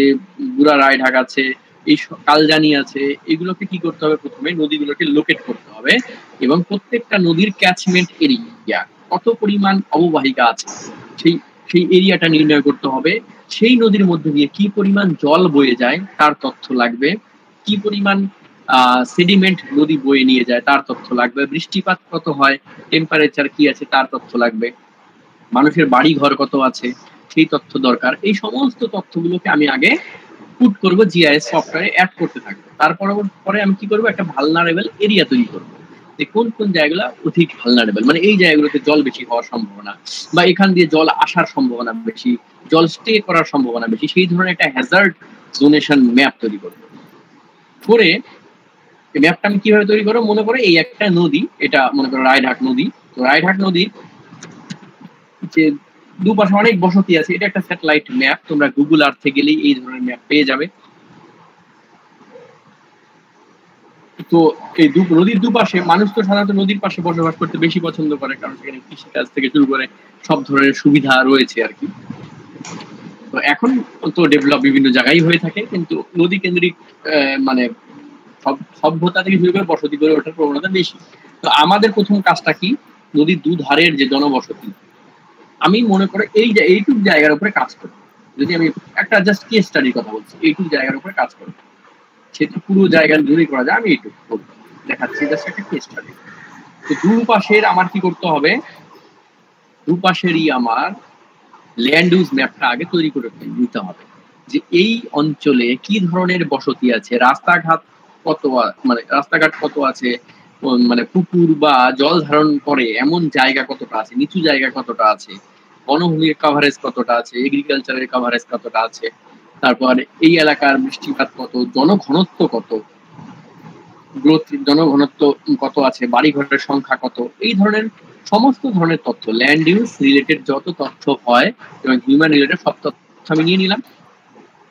বুড়া রায়ঢাক আছে, এই কালজানি আছে, এগুলোকে কি করতে হবে, প্রথমে নদীগুলোকে লোকেট করতে হবে এবং প্রত্যেকটা নদীর ক্যাচমেন্ট এরিয়া কত পরিমাণ অববাহিকা আছে সেই সেই এরিয়াটা নির্ণয় করতে হবে। সেই নদীর মধ্যে দিয়ে কি পরিমাণ জল বয়ে যায় তার তথ্য লাগবে, কি পরিমাণ সেডিমেন্ট নদী বয়ে নিয়ে যায় তার তথ্য লাগবে, বৃষ্টিপাত কত হয়, টেম্পারেচার কি আছে তার তথ্য লাগবে, মানুষের বাড়ি ঘর কত আছে সেই তথ্য দরকার। এই সমস্ত তথ্যগুলোকে আমি আগে পুট করব জিআইএস সফটওয়্যারে অ্যাড করতে থাকবো। পরে আমি কি করবো, একটা ভালনারেবল এরিয়া তৈরি করবো, যে কোন কোন জায়গাগুলো অধিক ভালনারেবল, মানে এই জায়গাগুলোতে জল বেশি হওয়ার সম্ভাবনা বা এখান দিয়ে জল আসার সম্ভাবনা বেশি, জল স্টে করার সম্ভাবনা বেশি, সেই ধরনের একটা হ্যাজার্ড জোনেশন ম্যাপ তৈরি করবো। করে ম্যাপটা আমি কিভাবে তৈরি করবো, মনে করো এই একটা নদী, এটা মনে করো রায়ঢাক নদী। তো রায়ঢাক নদীর যে দুপাশে অনেক বসতি আছে, এটা একটা স্যাটেলাইট ম্যাপ, তোমরা গুগল আর্থে গেলেই এই ধরনের ম্যাপ পেয়ে যাবে। তো এই নদীর দুপাশে মানুষ তো সাধারণত নদীর পাশে বসবাস করতে বেশি পছন্দ করে, কারণ সেখানে কৃষিকাজ থেকে শুরু করে সব ধরনের সুবিধা রয়েছে আর কি। তো এখন তো ডেভেলপ বিভিন্ন জায়গায় হয়ে থাকে, কিন্তু নদী কেন্দ্রিক মানে সভ্যতা থেকে শুরু করে বসতি গড়ে ওঠার প্রবণতা বেশি। তো আমাদের প্রথম কাজটা কি, নদীর দুধারের যে জনবসতি, আমি মনে করে এইটুক জায়গার উপরে কাজ করব। যদি আমি একটা জাস্ট কেস স্টাডির কথা বলছি, এইটুক জায়গার উপরে কাজ করবো, সেটা পুরো জায়গা জুড়ে করা যায়, আমি এইটুকু করবো, দেখাচ্ছি জাস্ট একটা কেস স্টাডি। তো দুপাশের আমার কি করতে হবে, দুপাশেরই আমার ল্যান্ড ইউজ ম্যাপটা আগে তৈরি করে নিতে হবে, যে এই অঞ্চলে কি ধরনের বসতি আছে, রাস্তাঘাট কত আছে, মানে পুকুর বা জল ধারণ করে এমন জায়গা কতটা আছে, নিচু জায়গা কতটা আছে, বনভূমির কভারেজ কতটা আছে, এগ্রিকালচারের কভারেজ কতটা আছে, তারপর এই এলাকার বৃষ্টিপাত কত, জনঘনত্ব কত, জনঘনত্ব কত আছে, বাড়ি ঘরের সংখ্যা কত, এই ধরনের সমস্ত ধরনের তথ্য, ল্যান্ড ইউজ রিলেটেড যত তথ্য হয় এবং হিউম্যান রিলেটেড সব তথ্য আমি নিয়ে নিলাম।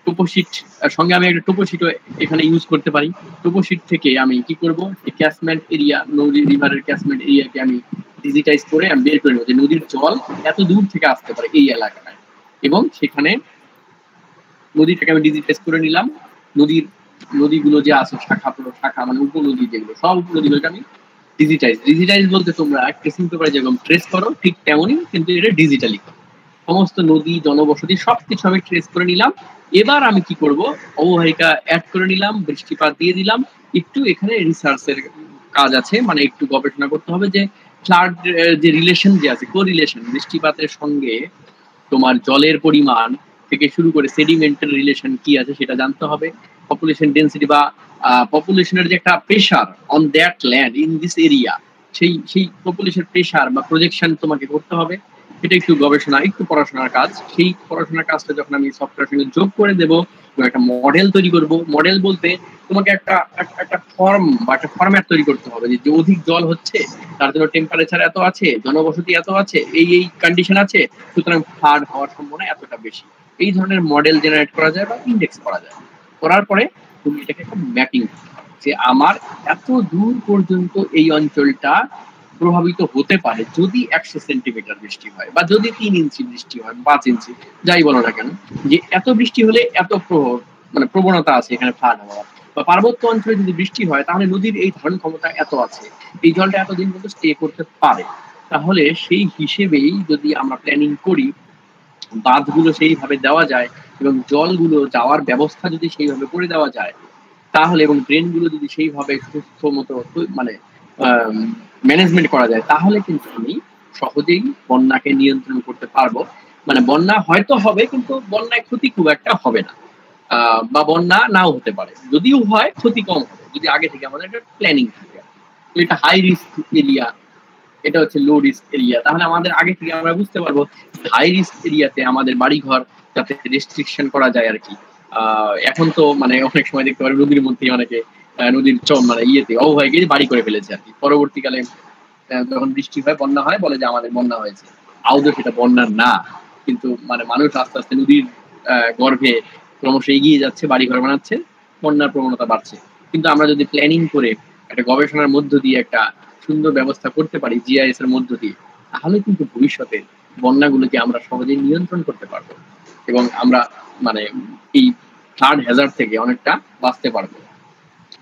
টোপোশিট সঙ্গে আমি একটা টোপোশিটও এখানে ইউজ করতে পারি। টোপোশিট থেকে আমি কি করব, ক্যাচমেন্ট এরিয়া, নদী রিভারের ক্যাচমেন্ট এরিয়াকে আমি ডিজিটাইজ করে আমি বের করে নেবো যে নদীর জল এত দূর থেকে আসতে পারে এই এলাকায়, এবং সেখানে নদীটাকে আমি ডিজিটাইজ করে নিলাম। নদীগুলো যে আছে শাখা মানে উপনদী যেগুলো, সব উপনদীগুলোকে আমি ডিজিটাইজ বলতে তোমরা ট্রেসিং পেপারে যেরকম ট্রেস করো ঠিক তেমনই, কিন্তু এটা ডিজিটালি সমস্ত নদী জনবসতি সবকিছু আমি ট্রেস করে নিলাম। এবার আমি কি করব, অববাহিকা অ্যাড করে নিলাম, বৃষ্টিপাত দিয়ে দিলাম। একটু এখানে রিসার্চের কাজ আছে, মানে একটু গবেষণা করতে হবে যে ফ্লাড যে রিলেশন যে আছে, কোরিলেশন, বৃষ্টিপাতের সঙ্গে তোমার জলের পরিমাণ থেকে শুরু করে সেডিমেন্টের রিলেশন কি আছে সেটা জানতে হবে। পপুলেশন ডেন্সিটি বা পপুলেশনের যে একটা pressure on that land in this area, সেই পপুলেশন প্রেশার বা প্রজেকশন তোমাকে করতে হবে। এটা একটু গবেষণা, একটু পড়াশোনার কাজ। সেই পড়াশোনার কাজটা যখন আমি সফটওয়্যার সঙ্গে যোগ করে দেবো, একটা মডেল তৈরি করব। মডেল বলতে তোমাকে একটা ফর্ম বা একটা ফরম্যাট তৈরি করতে হবে যে অধিক জল হচ্ছে, তার জন্য টেম্পারেচার এত আছে, জনবসতি এত আছে, এই কন্ডিশন আছে, সুতরাং ফ্লাড হওয়ার সম্ভাবনা এতটা বেশি। এই ধরনের মডেল জেনারেট করা যায় বা ইন্ডেক্স করা যায়। করার পরে তুমি এটাকে একটা ম্যাপিং যে আমার এত দূর পর্যন্ত এই অঞ্চলটা প্রভাবিত হতে পারে যদি 100 সেন্টিমিটার বৃষ্টি হয়, বা যদি 3 ইঞ্চি বৃষ্টি হয়, 5 ইঞ্চি, যাই বলো না কেন, যে এত বৃষ্টি হলে এত মানে প্রবণতা আছে এখানে ফ্লাড হওয়ার। বা পার্বত্য অঞ্চলে যদি বৃষ্টি হয় তাহলে নদীর এই ধারণ ক্ষমতা এত আছে, এই জলটা এতদিন পর্যন্ত স্টে করতে পারে। তাহলে সেই হিসেবেই যদি আমরা প্ল্যানিং করি, বাঁধগুলো সেইভাবে দেওয়া যায় এবং জলগুলো যাওয়ার ব্যবস্থা যদি সেইভাবে করে দেওয়া যায়, তাহলে এবং ড্রেনগুলো যদি সেইভাবে সুস্থ মতো মানে ম্যানেজমেন্ট করা যায়, তাহলে কিন্তু আমি সহজেই বন্যাকে নিয়ন্ত্রণ করতে পারবো। মানে বন্যা হয়তো হবে, কিন্তু বন্যায় ক্ষতি খুব একটা হবে না, বা বন্যা নাও হতে পারে। যদিও হয় ক্ষতি কম হবে যদি আগে থেকে আমাদের একটা প্ল্যানিং থাকে। তো এটা হাই রিস্ক এরিয়া, এটা হচ্ছে লো রিস্ক এরিয়া। তাহলে আমাদের আগে থেকে আমরা বুঝতে পারবো হাই রিস্ক এরিয়াতে আমাদের বাড়িঘর যাতে রেস্ট্রিকশন করা যায় আর কি। এখন তো মানে অনেক সময় দেখতে পারি নদীর মধ্যে অনেকে নদীর মানে ইয়েতে অববাহিকায় বাড়ি করে ফেলেছে আর কি। পরবর্তীকালে যখন বৃষ্টি হয়, বন্যা হয়, বলে যে আমাদের বন্যা হয়েছে। আদৌ সেটা বন্যা না, কিন্তু মানে মানুষ আস্তে আস্তে নদীর গর্ভে ক্রমশ এগিয়ে যাচ্ছে, বাড়িঘর বানাচ্ছে, বন্যার প্রবণতা বাড়ছে। কিন্তু আমরা যদি প্ল্যানিং করে একটা গবেষণার মধ্য দিয়ে একটা সুন্দর ব্যবস্থা করতে পারি জিআইএস এর মধ্য দিয়ে, তাহলে কিন্তু ভবিষ্যতে বন্যাগুলোকে আমরা সহজেই নিয়ন্ত্রণ করতে পারবো এবং আমরা মানে এই ফ্লাড হ্যাজার্ড থেকে অনেকটা বাঁচতে পারবো।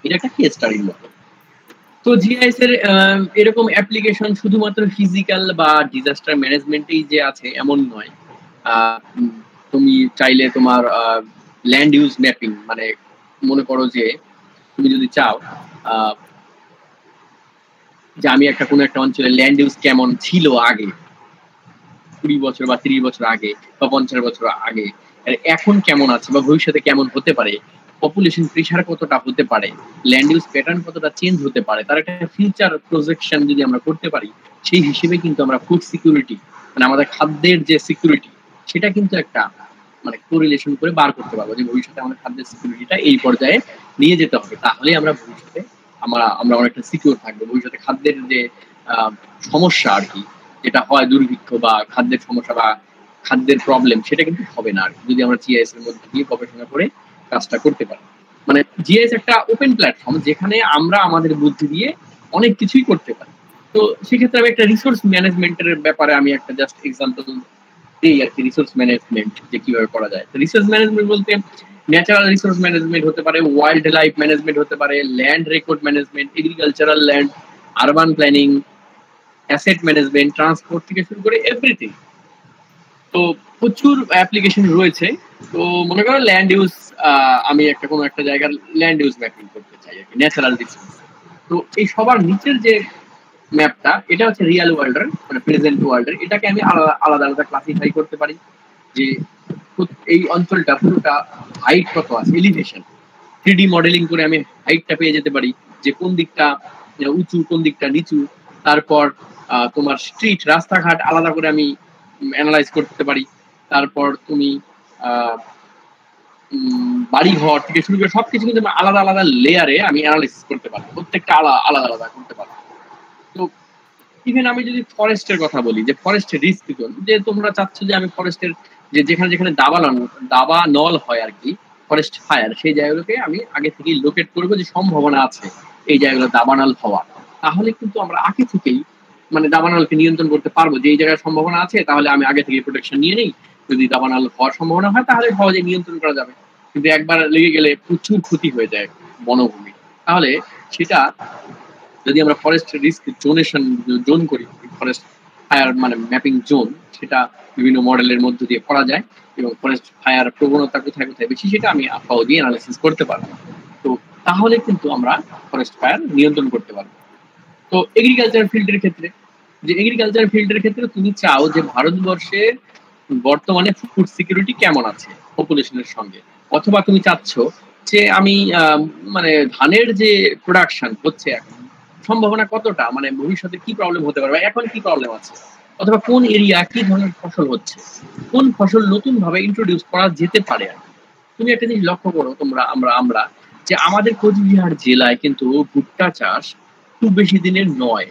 এটা একটা কেস স্টাডির মতো। তো জিআইএস এর এরকম অ্যাপ্লিকেশন শুধুমাত্র ফিজিক্যাল বা ডিজাস্টার ম্যানেজমেন্টেই যে আছে এমন নয়। তুমি চাইলে তোমার ল্যান্ড ইউজ ম্যাপিং, মানে মনে করো যে তুমি যদি চাও যে আমি কোনো একটা অঞ্চলে ল্যান্ড ইউজ কেমন ছিল আগে 20 বছর বা 30 বছর আগে বা 50 বছর আগে, এখন কেমন আছে বা ভবিষ্যতে কেমন হতে পারে, পপুলেশন প্রেশার কতটা হতে পারে, ল্যান্ড ইউজ প্যাটার্ন কতটা চেঞ্জ হতে পারে, তার একটা ফিউচার প্রজেকশন যদি আমরা করতে পারি, সেই হিসেবে কিন্তু আমরা ফুড সিকিউরিটি মানে আমাদের খাদ্যের যে সিকিউরিটি, সেটা কিন্তু একটা মানে কোরিলেশন করে বার করতে পারবো যে ভবিষ্যতে আমাদের খাদ্যের সিকিউরিটিটা এই পর্যায়ে নিয়ে যেতে হবে। তাহলে আমরা ভবিষ্যতে আমরা অনেকটা সিকিউর থাকবো। ভবিষ্যতে খাদ্যের যে সমস্যা আর কি, যেটা হয় দুর্ভিক্ষ বা খাদ্যের সমস্যা বা খাদ্যের প্রবলেম, সেটা কিন্তু হবে না আর কি, যদি আমরা জিআইএস এর মধ্যে দিয়ে গবেষণা করে কাজটা করতে পারি। মানে জিআইএস একটা ওপেন প্ল্যাটফর্ম যেখানে আমরা আমাদের বুদ্ধি দিয়ে অনেক কিছুই করতে পারি। তো সেক্ষেত্রে আমি একটা রিসোর্স ম্যানেজমেন্টের ব্যাপারে আমি একটা জাস্ট এক্সাম্পল দিই আর কি। রিসোর্স ম্যানেজমেন্ট যে কিভাবে করা যায়, রিসোর্স ম্যানেজমেন্ট বলতে ন্যাচারাল রিসোর্স ম্যানেজমেন্ট হতে পারে, ওয়াইল্ড লাইফ ম্যানেজমেন্ট হতে পারে, land record management, agricultural land, urban planning, asset management, transport থেকে শুরু করে এভরিথিং। তো প্রচুর অ্যাপ্লিকেশন রয়েছে। তো মনে করো ল্যান্ড ইউজ, আমি কোনো একটা জায়গার ল্যান্ড ইউজ ম্যাপিং করতে চাই আর কি, ন্যাচারাল রিসোর্স। তো এই সবার নিচের যে ম্যাপটা, এটা হচ্ছে রিয়েল ওয়ার্ল্ডের মানে প্রেজেন্ট ওয়ার্ল্ডের। এটাকে আমি আলাদা আলাদা ক্লাসিফাই করতে পারি যে এই অঞ্চলটা পুরোটা হাইট কত আছে, এলিভেশন 3D মডেলিং করে আমি হাইটটা পেয়ে যেতে পারি যে কোন দিকটা উঁচু কোন দিকটা নিচু। তারপর তোমার স্ট্রিট রাস্তাঘাট আলাদা করে আমি অ্যানালাইজ করতে পারি। তারপর তুমি বাড়ি ঘর থেকে শুরু করে সবকিছু কিন্তু আলাদা আলাদা লেয়ারে আমি অ্যানালাইসিস করতে পারি, প্রত্যেকটা আলাদা আলাদা করতে পারি। তো ইভেন আমি যদি ফরেস্টের কথা বলি, যে ফরেস্টের রিস্ক জোন, যে তোমরা চাচ্ছ যে আমি ফরেস্টের যে যেখানে যেখানে দাবানল হয় আর কি, ফরেস্ট ফায়ার, সেই জায়গাগুলোকে আমি আগে থেকেই লোকেট করবো যে সম্ভাবনা আছে এই জায়গাগুলো দাবানল হওয়া। তাহলে কিন্তু আমরা আগে থেকেই মানে দাবানলকে নিয়ন্ত্রণ করতে পারবো, যে এই জায়গায় সম্ভাবনা আছে, তাহলে আমি আগে থেকে প্রোটেকশন নিয়ে নিই। যদি দাবানল হওয়ার সম্ভাবনা হয় তাহলে সহজে নিয়ন্ত্রণ করা যাবে। কিন্তু একবার লেগে গেলে প্রচুর ক্ষতি হয়ে যায় বনভূমি। তাহলে সেটা যদি আমরা ফরেস্ট রিস্ক জোন করি, ফরেস্ট ফায়ার মানে ম্যাপিং জোন, সেটা বিভিন্ন মডেলের মধ্য দিয়ে করা যায় এবং ফরেস্ট ফায়ার প্রবণতা কোথায় কোথায় বেশি সেটা আমি সহজেই অ্যানালাইসিস করতে পারবো। তো তাহলে কিন্তু আমরা ফরেস্ট ফায়ার নিয়ন্ত্রণ করতে পারবো। তো এগ্রিকালচার ফিল্ডের ক্ষেত্রে, যে এগ্রিকালচার ফিল্ডের ক্ষেত্রে তুমি চাও যে ভারতবর্ষে বর্তমানে ফুড সিকিউরিটি কেমন আছে পপুলেশনের সঙ্গে, অথবা তুমি চাচ্ছ যে আমি মানে ধানের যে প্রোডাকশন হচ্ছে এখন সম্ভাবনা কতটা, মানে ভবিষ্যতে কি প্রবলেম হতে পারে, এখন কি প্রবলেম আছে, অথবা কোন এরিয়া কি ধরনের ফসল হচ্ছে, কোন ফসল নতুন ভাবে ইন্ট্রোডিউস করা যেতে পারে। তুমি একটা জিনিস লক্ষ্য করো আমরা যে আমাদের কোচবিহার জেলায় কিন্তু ভুট্টা চাষ খুব বেশি দিনের নয়,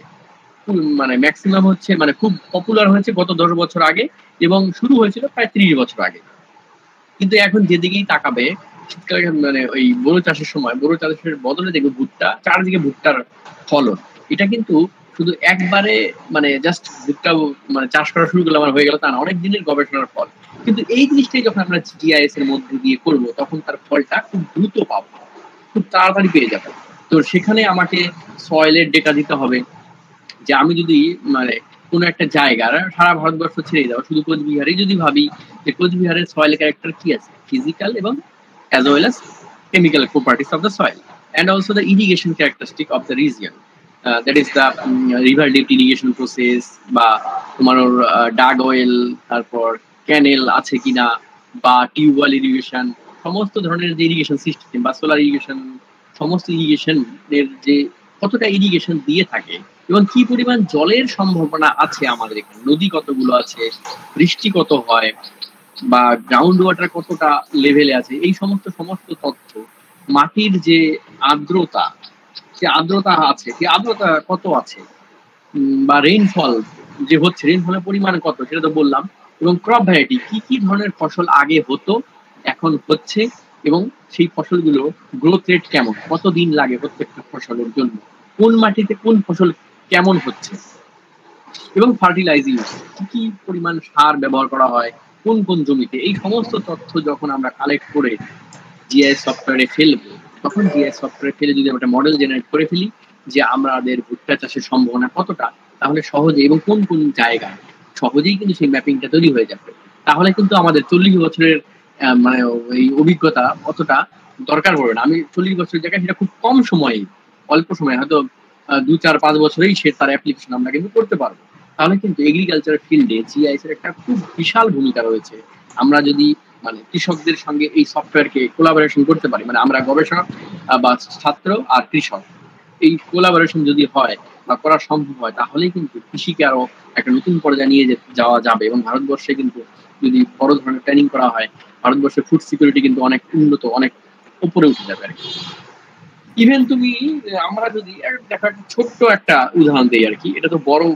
মানে ম্যাক্সিমাম হচ্ছে মানে খুব পপুলার হয়েছে গত 10 বছর আগে এবং শুরু হয়েছিল প্রায় 30 বছর আগে। কিন্তু এখন যেদিকেই তাকাবে শীতকালে মানে ওই বোরো চাষের সময় বোরো চাষের বদলে দেখবে ভুট্টা, চারদিকে ভুট্টার ফলন। এটা কিন্তু শুধু একবারে মানে জাস্ট ভুট্টা মানে চাষ করা শুরু করলে আমার হয়ে গেল তা না, অনেক দিনের গবেষণার ফল। কিন্তু এই জিনিসটাই যখন আমরা জিআইএস এর মধ্যে দিয়ে করবো তখন তার ফলটা খুব দ্রুত পাবো, খুব তাড়াতাড়ি পেয়ে যাবো। তো সেখানে আমাকে সয়েলের ডেটা দিতে হবে, যে আমি যদি মানে কোনো একটা জায়গার সারা ভারতবর্ষ ছেড়ে দাও, শুধু কোচবিহারে যদি ভাবি যে কোচবিহারের সয়েল ক্যারেক্টার কি আছে, ফিজিক্যাল এবং as well as chemical properties of the soil and also the irrigation characteristic of the region, that is the river lift irrigation process বা তোমার ডাগ অয়েল, তারপর ক্যানেল আছে কিনা বা টিউবওয়েল ইরিগেশন, সমস্ত ধরনের যে ইরিগেশন সিস্টেম বা সোলার ইরিগেশন, সমস্ত ইরিগেশন এর যে কতটা ইরিগেশন দিয়ে থাকে এবং কি পরিমাণ জলের সম্ভাবনা আছে আমাদের এখানে, নদী কতগুলো আছে, বৃষ্টি কত হয় বা গ্রাউন্ড ওয়াটার কতটা লেভেলে আছে, এই সমস্ত তথ্য, মাটির যে আর্দ্রতা, আছে সেই আর্দ্রতা কত আছে, বা রেইনফল যে হচ্ছে রেইনফলের পরিমাণ কত সেটা তো বললাম, এবং ক্রপ ভ্যারাইটি কি কি ধরনের ফসল আগে হতো এখন হচ্ছে এবং সেই ফসলগুলো গ্রোথ রেট কেমন, কতদিন লাগে প্রত্যেকটা ফসলের জন্য, কোন মাটিতে কোন ফসল কেমন হচ্ছে, এবং ফার্টিলাইজিং কি কি পরিমাণ সার ব্যবহার করা হয় কোন কোন জমিতে, এই সমস্ত তথ্য যখন আমরা কালেক্ট করে জিআইএস সফটওয়্যারে ফেলবো, তখন জিআইএস সফটওয়্যারে ফেলে যদি আমরা মডেল জেনারেট করে ফেলি যে আমাদের ভুট্টা চাষের সম্ভাবনা কতটা, তাহলে সহজে এবং কোন কোন জায়গায় সহজেই কিন্তু সেই ম্যাপিংটা তৈরি হয়ে যাবে। তাহলে কিন্তু আমাদের 40 বছরের মানে এই অভিজ্ঞতা অতটা দরকার পড়বে না। আমি 40 বছরের জায়গায় সেটা খুব কম সময়ে, অল্প সময়ে, হয়তো 2-4-5 বছরেই সে তার অ্যাপ্লিকেশন আমরা কিন্তু করতে পারবো। তাহলে কিন্তু এগ্রিকালচার ফিল্ডে জিআইএস এর একটা খুব বিশাল ভূমিকা রয়েছে। আমরা যদি মানে কৃষকদের সঙ্গে এই সফটওয়্যারকে কোলাবোরেশন করতে পারি, মানে আমরা গবেষক বা ছাত্র আর কৃষক, এই কোলাবোরেশন যদি হয় বা করা সম্ভব হয়, তাহলেই কিন্তু কৃষিকে আরো একটা নতুন পর্যায়ে নিয়ে যাওয়া যাবে। এবং ভারতবর্ষে কিন্তু যদি বড় ধরনের প্ল্যানিং করা হয়, ভারতবর্ষের ফুড সিকিউরিটি কিন্তু অনেক উন্নত, অনেক উপরে উঠে যাবে আর কি। ইভেন তুমি আমরা যদি দেখো একটা ছোট্ট একটা উদাহরণ দিই আর কি, এটা তো বড়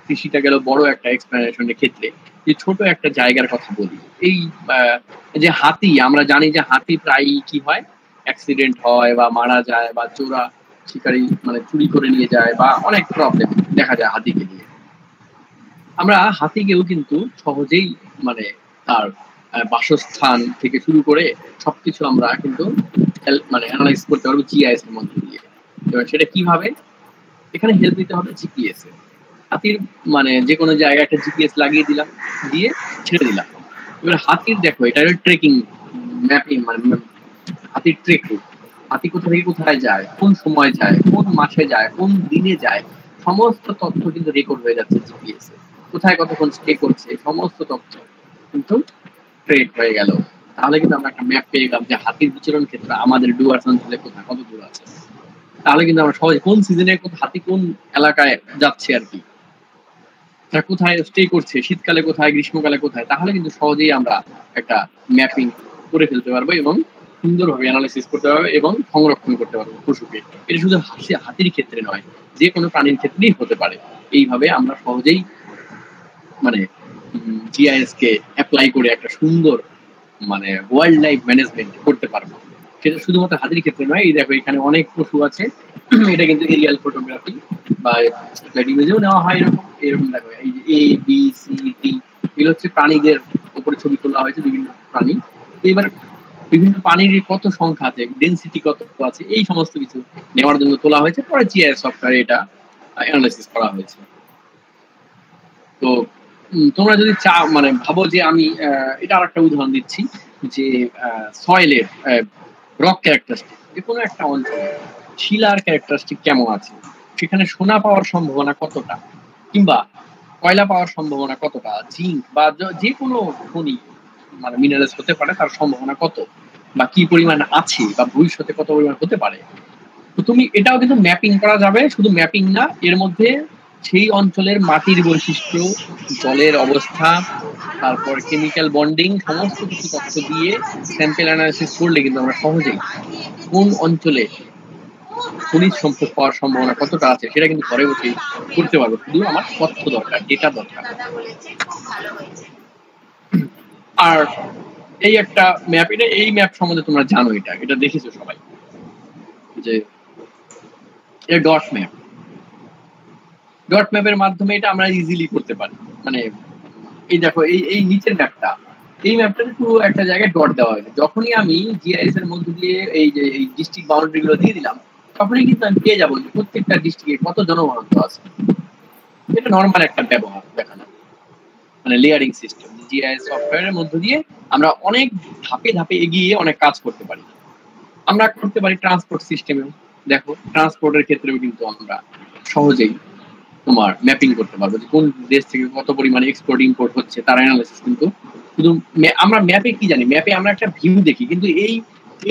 কৃষিটা গেল বড় একটা এক্সপ্লেনেশনের ক্ষেত্রে, যে ছোট একটা জায়গার কথা বলি, এই যে হাতি, আমরা জানি যে হাতি প্রায় কি হয়, অ্যাক্সিডেন্ট হয় বা মারা যায় বা চোরা শিকারী মানে চুরি করে নিয়ে যায় বা অনেক প্রবলেম দেখা যায় হাতিকে নিয়ে। আমরা হাতিকেও কিন্তু সহজেই মানে তার বাসস্থান থেকে শুরু করে সবকিছু আমরা কিন্তু মানে অ্যানালাইজ করতে পারবো জিআইএস এর মধ্যে দিয়ে। এবার সেটা কিভাবে, এখানে হেল্প নিতে হবে জিপিএস এর। হাতির মানে যে কোনো জায়গায় একটা জিপিএস লাগিয়ে দিলাম, দিয়ে ছেড়ে দিলাম। এবার হাতির দেখো এটা ট্রেকিং ম্যাপিং, মানে হাতির ট্রেক রুট, হাতি কোথা থেকে কোথায় যায়, কোন সময় যায়, কোন মাসে যায়, কোন দিনে যায়, সমস্ত তথ্য কিন্তু রেকর্ড হয়ে যাচ্ছে জিপিএস এ। কোথায় কতক্ষণ স্টে করছে সমস্ত তথ্য কিন্তু ট্রেক হয়ে গেল। তাহলে কিন্তু আমরা একটা ম্যাপ পেয়ে গেলাম যে হাতির বিচরণ ক্ষেত্র আমাদের ডুয়ার্স অঞ্চলে কোথায় কত দূর আছে। তাহলে কিন্তু আমরা সহজে কোন সিজনে হাতি কোন এলাকায় যাচ্ছে আর কি, তারা কোথায় স্টে করছে, শীতকালে কোথায়, গ্রীষ্মকালে কোথায়, তাহলে কিন্তু সহজেই আমরা একটা ম্যাপিং করে ফেলতে পারবো এবং সুন্দরভাবে অ্যানালাইসিস করতে পারবে এবং সংরক্ষণ করতে পারবে পশুকে। এটা শুধু হাতির ক্ষেত্রে নয়, যে কোনো প্রাণীর ক্ষেত্রেই হতে পারে। এইভাবে আমরা সহজেই মানে জিআইএস কে অ্যাপ্লাই করে একটা সুন্দর মানে ওয়াইল্ড লাইফ ম্যানেজমেন্ট করতে পারবো। সেটা শুধুমাত্র হাতির ক্ষেত্রে নয়, এই দেখো এখানে অনেক পশু আছে, এটা কিন্তু এরিয়াল ফটোগ্রাফি বা ইমেজেও নেওয়া হয়। এরকম দেখো এই যে এ বি সি ডি, এগুলো হচ্ছে প্রাণীদের উপরে ছবি তোলা হয়েছে, বিভিন্ন প্রাণী। এবার বিভিন্ন প্রাণীর কত সংখ্যা আছে, ডেন্সিটি কত আছে, এই সমস্ত কিছু নেওয়ার জন্য তোলা হয়েছে, পরে জিআইএস সফটওয়্যারে এটা অ্যানালাইসিস করা হয়েছে। তো তোমরা যদি মানে ভাবো যে আমি এটা আর একটা উদাহরণ দিচ্ছি, যে সয়েলের রক ক্যারেক্টারিস্টিক, যে কোনো একটা অঞ্চলে শিলার ক্যারেক্টারিস্টিক কেমন আছে, সেখানে সোনা পাওয়ার সম্ভাবনা কতটা, কিংবা কয়লা পাওয়ার সম্ভাবনা কতটা, জিঙ্ক বা যে কোনো খনি মানে মিনারেলস হতে পারে, তার সম্ভাবনা কত, বা কি পরিমাণ আছে, বা ভবিষ্যতে কত পরিমাণ হতে পারে। তো তুমি এটাও কিন্তু ম্যাপিং করা যাবে। শুধু ম্যাপিং না, এর মধ্যে সেই অঞ্চলের মাটির বৈশিষ্ট্য, জলের অবস্থা, তারপর কেমিক্যাল বন্ডিং, সমস্ত কিছু তথ্য দিয়ে স্যাম্পল অ্যানালাইসিস করলে কিন্তু আমরা সহজেই কোন অঞ্চলে খনিজ সম্পদ পাওয়ার সম্ভাবনা কতটা আছে সেটা কিন্তু ঘরে বসেই করতে পারবো। শুধু আমার তথ্য দরকার, ডেটা দরকার। আর এই একটা ম্যাপ, এই ম্যাপ সম্বন্ধে তোমরা জানো, এটা দেখেছো সবাই, যে ডট ম্যাপ। ডট ম্যাপের মাধ্যমে এটা আমরা ইজিলি করতে পারি। মানে এই দেখো এই নিচের ম্যাপটা, এই ম্যাপটাতে পুরো একটা জায়গায় ডট দেওয়া হয়েছে। যখনই আমি জিআইএস এর মধ্যে দিয়ে এই যে এই ডিস্ট্রিক্ট বাউন্ডারি গুলো দিয়ে দিলাম, তখনই কিন্তু আমি পেয়ে যাবো যে প্রত্যেকটা ডিস্ট্রিক্টে কত জনঘনত্ব আছে। এটা নর্মাল একটা ব্যবহার দেখানো, মানে লেয়ারিং সিস্টেম। জিআইএস সফটওয়্যারের মধ্যে দিয়ে আমরা অনেক ধাপে ধাপে এগিয়ে অনেক কাজ করতে পারি। আমরা করতে পারি ট্রান্সপোর্ট সিস্টেমেও। দেখো ট্রান্সপোর্টের ক্ষেত্রেও কিন্তু আমরা সহজেই তোমার ম্যাপিং করতে পারবো, যে কোন দেশ থেকে কত পরিমাণে এক্সপোর্ট ইম্পোর্ট হচ্ছে, তার অ্যানালাইসিস কিন্তু শুধু আমরা ম্যাপে কি জানি, ম্যাপে আমরা একটা ভিউ দেখি, কিন্তু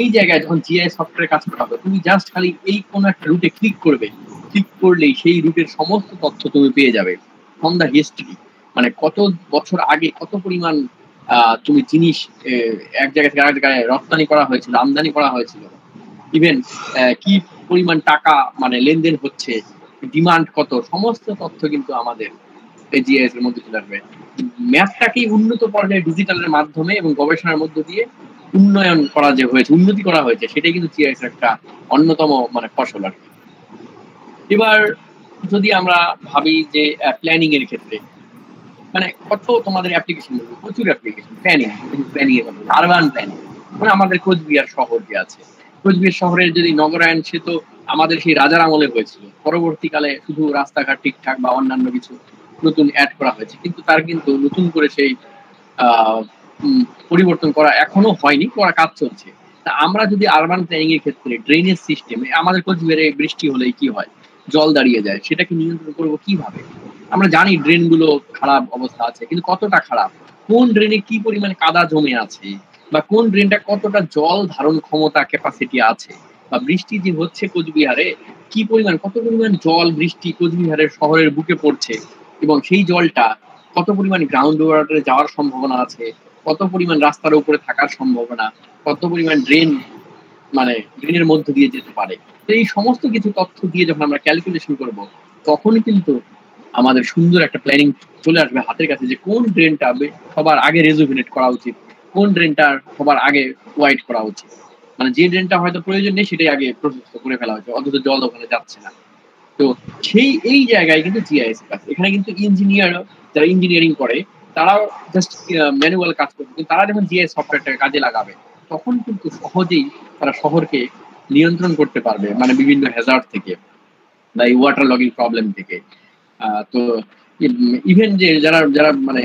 এই জায়গায় যখন জিআইএস সফটওয়্যারে কাজ করা হবে, তুমি জাস্ট খালি এই কোন একটা রুটে ক্লিক করবে, ক্লিক করলেই সেই রুটের সমস্ত তথ্য তুমি পেয়ে যাবে ফ্রম দ্য হিস্ট্রি। মানে কত বছর আগে কত পরিমাণ তুমি জিনিস এক জায়গা থেকে আরেক জায়গায় রপ্তানি করা হয়েছিল, আমদানি করা হয়েছিল, ইভেন কি পরিমাণ টাকা মানে লেনদেন হচ্ছে, ডিমান্ড কত, সমস্ত তথ্য কিন্তু আমাদের জিআইএস এর মধ্যে চলে আসবে। ম্যাপটাকেই উন্নত পর্যায়ে ডিজিটালের মাধ্যমে এবং গবেষণার মধ্য দিয়ে উন্নয়ন করা যে হয়েছে, উন্নতি করা হয়েছে, সেটাই কিন্তু জিআইএস একটা অন্যতম মানে ফসল আর কি। এবার যদি আমরা ভাবি যে প্ল্যানিং এর ক্ষেত্রে, মানে কত তোমাদের অ্যাপ্লিকেশন, প্রচুর অ্যাপ্লিকেশন প্ল্যানিং এর মধ্যে, আরবান প্ল্যানিং, মানে আমাদের কোচবিহার শহর যে আছে, কোচবিহার শহরের যদি নগরায়ণ, সে তো আমাদের সেই রাজার আমলে হয়েছিল, পরবর্তীকালে শুধু রাস্তাঘাট ঠিকঠাক বা অন্যান্য কিছু নতুন অ্যাড করা হয়েছে, কিন্তু তার কিন্তু নতুন করে সেই পরিবর্তন করা এখনো হয়নি, করা কাজ চলছে। তা আমরা যদি আরবান প্ল্যানিং এর ক্ষেত্রে ড্রেনেজ সিস্টেমে, আমাদের কোচবিহারে বৃষ্টি হলে কি হয়, জল দাঁড়িয়ে যায়, সেটাকে নিয়ন্ত্রণ করবো কিভাবে? আমরা জানি ড্রেন গুলো খারাপ অবস্থা আছে, কিন্তু কতটা খারাপ, কোন ড্রেনে কি পরিমাণে কাদা জমে আছে, বা কোন ড্রেনটা কতটা জল ধারণ ক্ষমতা ক্যাপাসিটি আছে, বা বৃষ্টি যে হচ্ছে কোচবিহারে কি পরিমাণ, কত পরিমাণ জল বৃষ্টি কোচবিহারের শহরের বুকে পড়ছে, এবং সেই জলটা কত পরিমাণ গ্রাউন্ড ওয়াটারে যাওয়ার সম্ভাবনা আছে, কত পরিমাণ রাস্তার উপরে থাকার সম্ভাবনা, কত পরিমাণ ড্রেন মানে ড্রেনের মধ্যে দিয়ে যেতে পারে। তো এই সমস্ত কিছু তথ্য দিয়ে যখন আমরা ক্যালকুলেশন করব, তখন কিন্তু আমাদের সুন্দর একটা প্ল্যানিং চলে আসবে হাতের কাছে, যে কোন ড্রেনটা সবার আগে রেজুভিনেট করা উচিত, কোন ড্রেনটা সবার আগে ওয়াইড করা উচিত। মানে যে ড্রেনটা হয়তো প্রয়োজন নেই সেটাই আগে প্রশস্ত করে ফেলা হয়েছে, অথচ জল ওখানে যাচ্ছে না। তো এই জায়গায় কিন্তু জিআইএস কাজ, এখানে কিন্তু ইঞ্জিনিয়ার যারা ইঞ্জিনিয়ারিং করে তারাও জাস্ট ম্যানুয়াল কাজ করবে, কিন্তু তারা যখন জিআইএস সফটওয়্যারটাকে কাজে লাগাবে, তখন কিন্তু সহজেই তারা শহরকে নিয়ন্ত্রণ করতে পারবে, মানে বিভিন্ন হ্যাজার্ড থেকে বা এই ওয়াটার লগিং প্রবলেম থেকে। তো ইভেন যে যারা যারা মানে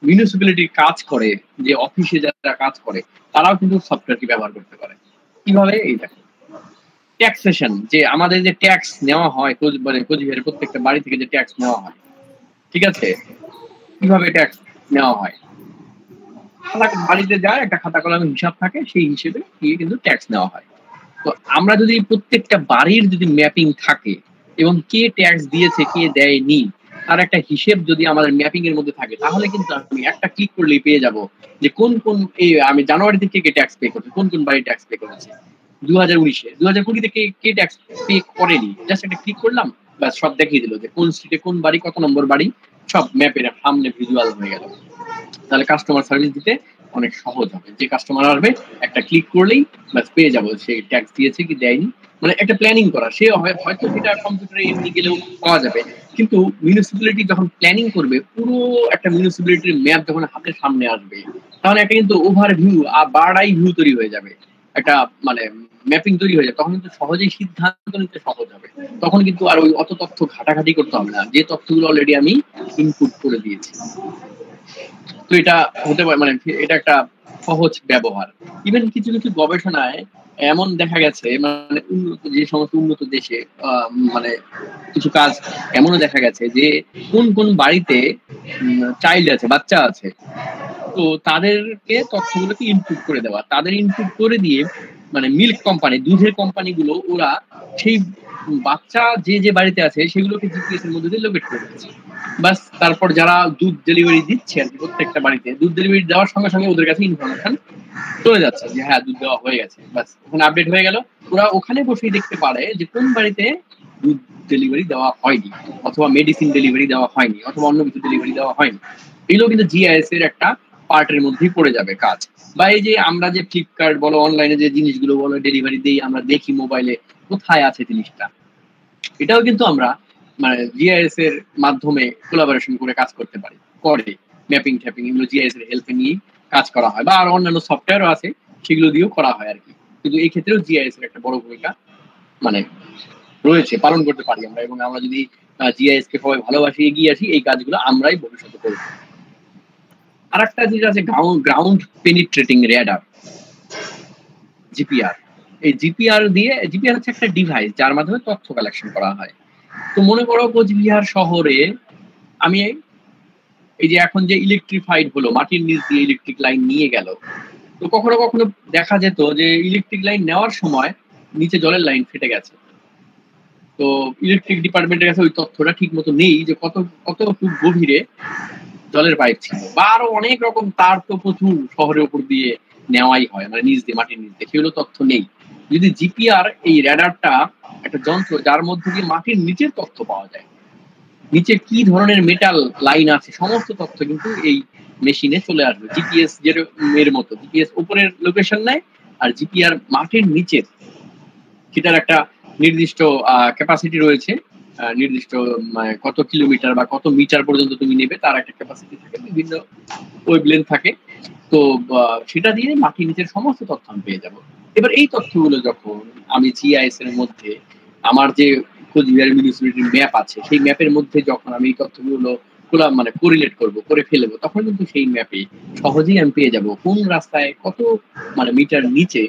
মিউনিসিপ্যালিটির কাজ করে, যে অফিসে যারা কাজ করে, তারাও কিন্তু সফটওয়্যারটি ব্যবহার করতে পারে। কিভাবে? এই দেখো ট্যাক্সেশন, যে আমাদের যে ট্যাক্স নেওয়া হয় মানে কোচবিহারের প্রত্যেকটা বাড়ি থেকে যে ট্যাক্স নেওয়া হয়, ঠিক আছে, কিভাবে ট্যাক্স নেওয়া হয়, বাড়িতে যায় একটা খাতা কলমে হিসাব থাকে, সেই হিসেবে গিয়ে কিন্তু ট্যাক্স নেওয়া হয়। তো আমরা যদি প্রত্যেকটা বাড়ির যদি ম্যাপিং থাকে, এবং কে ট্যাক্স দিয়েছে কে দেয়নি, তার একটা হিসেব যদি আমাদের ম্যাপিং এর মধ্যে থাকে, তাহলে কিন্তু আমি একটা ক্লিক করলেই পেয়ে যাব যে কোন কোন এই আমি জানুয়ারি থেকে কে ট্যাক্স পে করছে, কোন কোন বাড়ি ট্যাক্স পে করেছে 2019-এ, 2020-তে কে ট্যাক্স পে করেনি। জাস্ট একটা ক্লিক করলাম, ব্যাস সব দেখিয়ে দিল যে কোন স্ট্রিটে কোন বাড়ি, কত নম্বর বাড়ি, সব ম্যাপের সামনে ভিজুয়াল হয়ে গেল। তাহলে কাস্টমার সার্ভিস দিতে অনেক সহজ হবে। যে কাস্টমার আসবে একটা ক্লিক করলেই ব্যাস পেয়ে যাবো সে ট্যাক্স দিয়েছে কি দেয়নি, মানে একটা প্ল্যানিং করা। সে হয়তো সেটা কম্পিউটারে এমনি গেলেও পাওয়া যাবে, কিন্তু মিউনিসিপ্যালিটি যখন প্ল্যানিং করবে, পুরো একটা মিউনিসিপ্যালিটির ম্যাপ যখন হাতের সামনে আসবে, তখন একটা কিন্তু ওভারভিউ আর বার্ড আই ভিউ তৈরি হয়ে যাবে, একটা মানে ম্যাপিং তৈরি হয়ে যাবে। তখন কিন্তু সহজেই সিদ্ধান্ত নিতে সহজ হবে। তখন কিন্তু আর ওই অত তথ্য ঘাটাঘাটি করতে হবে না, যে তথ্যগুলো অলরেডি আমি ইনপুট করে দিয়েছি। তো এটা হতে পারে, মানে এটা একটা সহজ ব্যবহার। ইভেন কিছু কিছু গবেষণায় এমন দেখা গেছে, মানে উন্নত যে সমস্ত উন্নত দেশে মানে কিছু কাজ এমনও দেখা গেছে যে কোন কোন বাড়িতে চাইল্ড আছে, বাচ্চা আছে, তো তাদেরকে তথ্যগুলোকে ইনপুট করে দেওয়া, তাদের ইনপুট করে দিয়ে মানে মিল্ক কোম্পানি, দুধের কোম্পানিগুলো ওরা সেই বাচ্চা যে যে বাড়িতে আছে সেগুলোকে জিপিএস এর মধ্যে দিয়ে লোকেট করে দিচ্ছে। বাস তারপর যারা দুধ ডেলিভারি দিচ্ছে আর কি, প্রত্যেকটা বাড়িতে দুধ ডেলিভারি দেওয়ার সঙ্গে সঙ্গে ওদের কাছে ইনফরমেশন চলে যাচ্ছে যে হ্যাঁ দুধ দেওয়া হয়ে গেছে, বাস ওখানে আপডেট হয়ে গেল। ওরা ওখানে বসেই দেখতে পারে যে কোন বাড়িতে দুধ ডেলিভারি দেওয়া হয়নি, অথবা মেডিসিন ডেলিভারি দেওয়া হয়নি, অথবা অন্য কিছু ডেলিভারি দেওয়া হয়নি। এগুলো কিন্তু জিআইএস এর একটা পার্টের মধ্যেই পড়ে যাবে কাজ। বা এই যে আমরা যে ফ্লিপকার্ট বলো, অনলাইনে যে জিনিসগুলো বলো ডেলিভারি দিই, আমরা দেখি মোবাইলে কোথায় আছে জিনিসটা, এটাও কিন্তু আমরা মানে জিআইএস এর মাধ্যমে কোলাবোরেশন করে কাজ করতে পারি। করে ম্যাপিং ট্যাপিং এগুলো জিআইএস এর হেল্পে নিয়ে কাজ করা হয়, বা আর অন্যান্য সফটওয়্যারও আছে সেগুলো দিয়েও করা হয় আর কি। কিন্তু এই ক্ষেত্রেও জিআইএস এর একটা বড় ভূমিকা মানে রয়েছে, পালন করতে পারি আমরা। এবং আমরা যদি জিআইএস কে সবাই ভালোবাসি, এগিয়ে আসি, এই কাজগুলো আমরাই ভবিষ্যতে করব। আর একটা জিনিস আছে গ্রাউন্ড পেনিট্রেটিং রেডার, জিপিআর। এই জিপিআর হচ্ছে একটা ডিভাইস যার মাধ্যমে তথ্য কালেকশন করা হয়। তো মনে করো কোচবিহার শহরে আমি এই যে এখন যে ইলেকট্রিফাইড হলো, মাটির নিচ দিয়ে ইলেকট্রিক লাইন নিয়ে গেল, তো কখনো কখনো দেখা যেত যে ইলেকট্রিক লাইন নেওয়ার সময় নিচে জলের লাইন ফেটে গেছে। তো ইলেকট্রিক ডিপার্টমেন্টের কাছে ওই তথ্যটা ঠিক মতো নেই যে কত খুব গভীরে জলের পাইপ ছিল, বা আরো অনেক রকম তার তো প্রচুর শহরের উপর দিয়ে নেওয়াই হয়, মানে নিচ দিয়ে, মাটির নিচ দিয়ে, সেগুলো তথ্য নেই। যদি জিপিআর এই রেডারটা একটা যন্ত্র যার মধ্যে দিয়ে মাটির নিচের তথ্য পাওয়া যায়, নিচে কি ধরনের মেটাল লাইন আছে সমস্ত তথ্য কিন্তু এই মেশিনে চলে আসবে। জিপিএস এর মতো জিপিএস উপরের লোকেশন নেয়, আর জিপিআর মাটির নিচের, সেটার একটা নির্দিষ্ট ক্যাপাসিটি রয়েছে, নির্দিষ্ট কত কিলোমিটার বা কত মিটার পর্যন্ত তুমি নেবে তার একটা ক্যাপাসিটি থাকে, বিভিন্ন ওয়েভলেন্থ থাকে। তো সেটা দিয়ে মাটির নিচের সমস্ত তথ্য আমি পেয়ে যাবো। এবার এই তথ্যগুলো যখন আমি জিআইএস এর মধ্যে আমার যে কোচবিহার মিউনিসিপ্যালিটির ম্যাপ আছে, সেই ম্যাপের মধ্যে যখন আমি এই তথ্যগুলো মানে কোরিলেট করবো, করে ফেলবো, তখন কিন্তু সেই ম্যাপে সহজেই আমি পেয়ে যাব কোন রাস্তায় কত মানে মিটার নিচে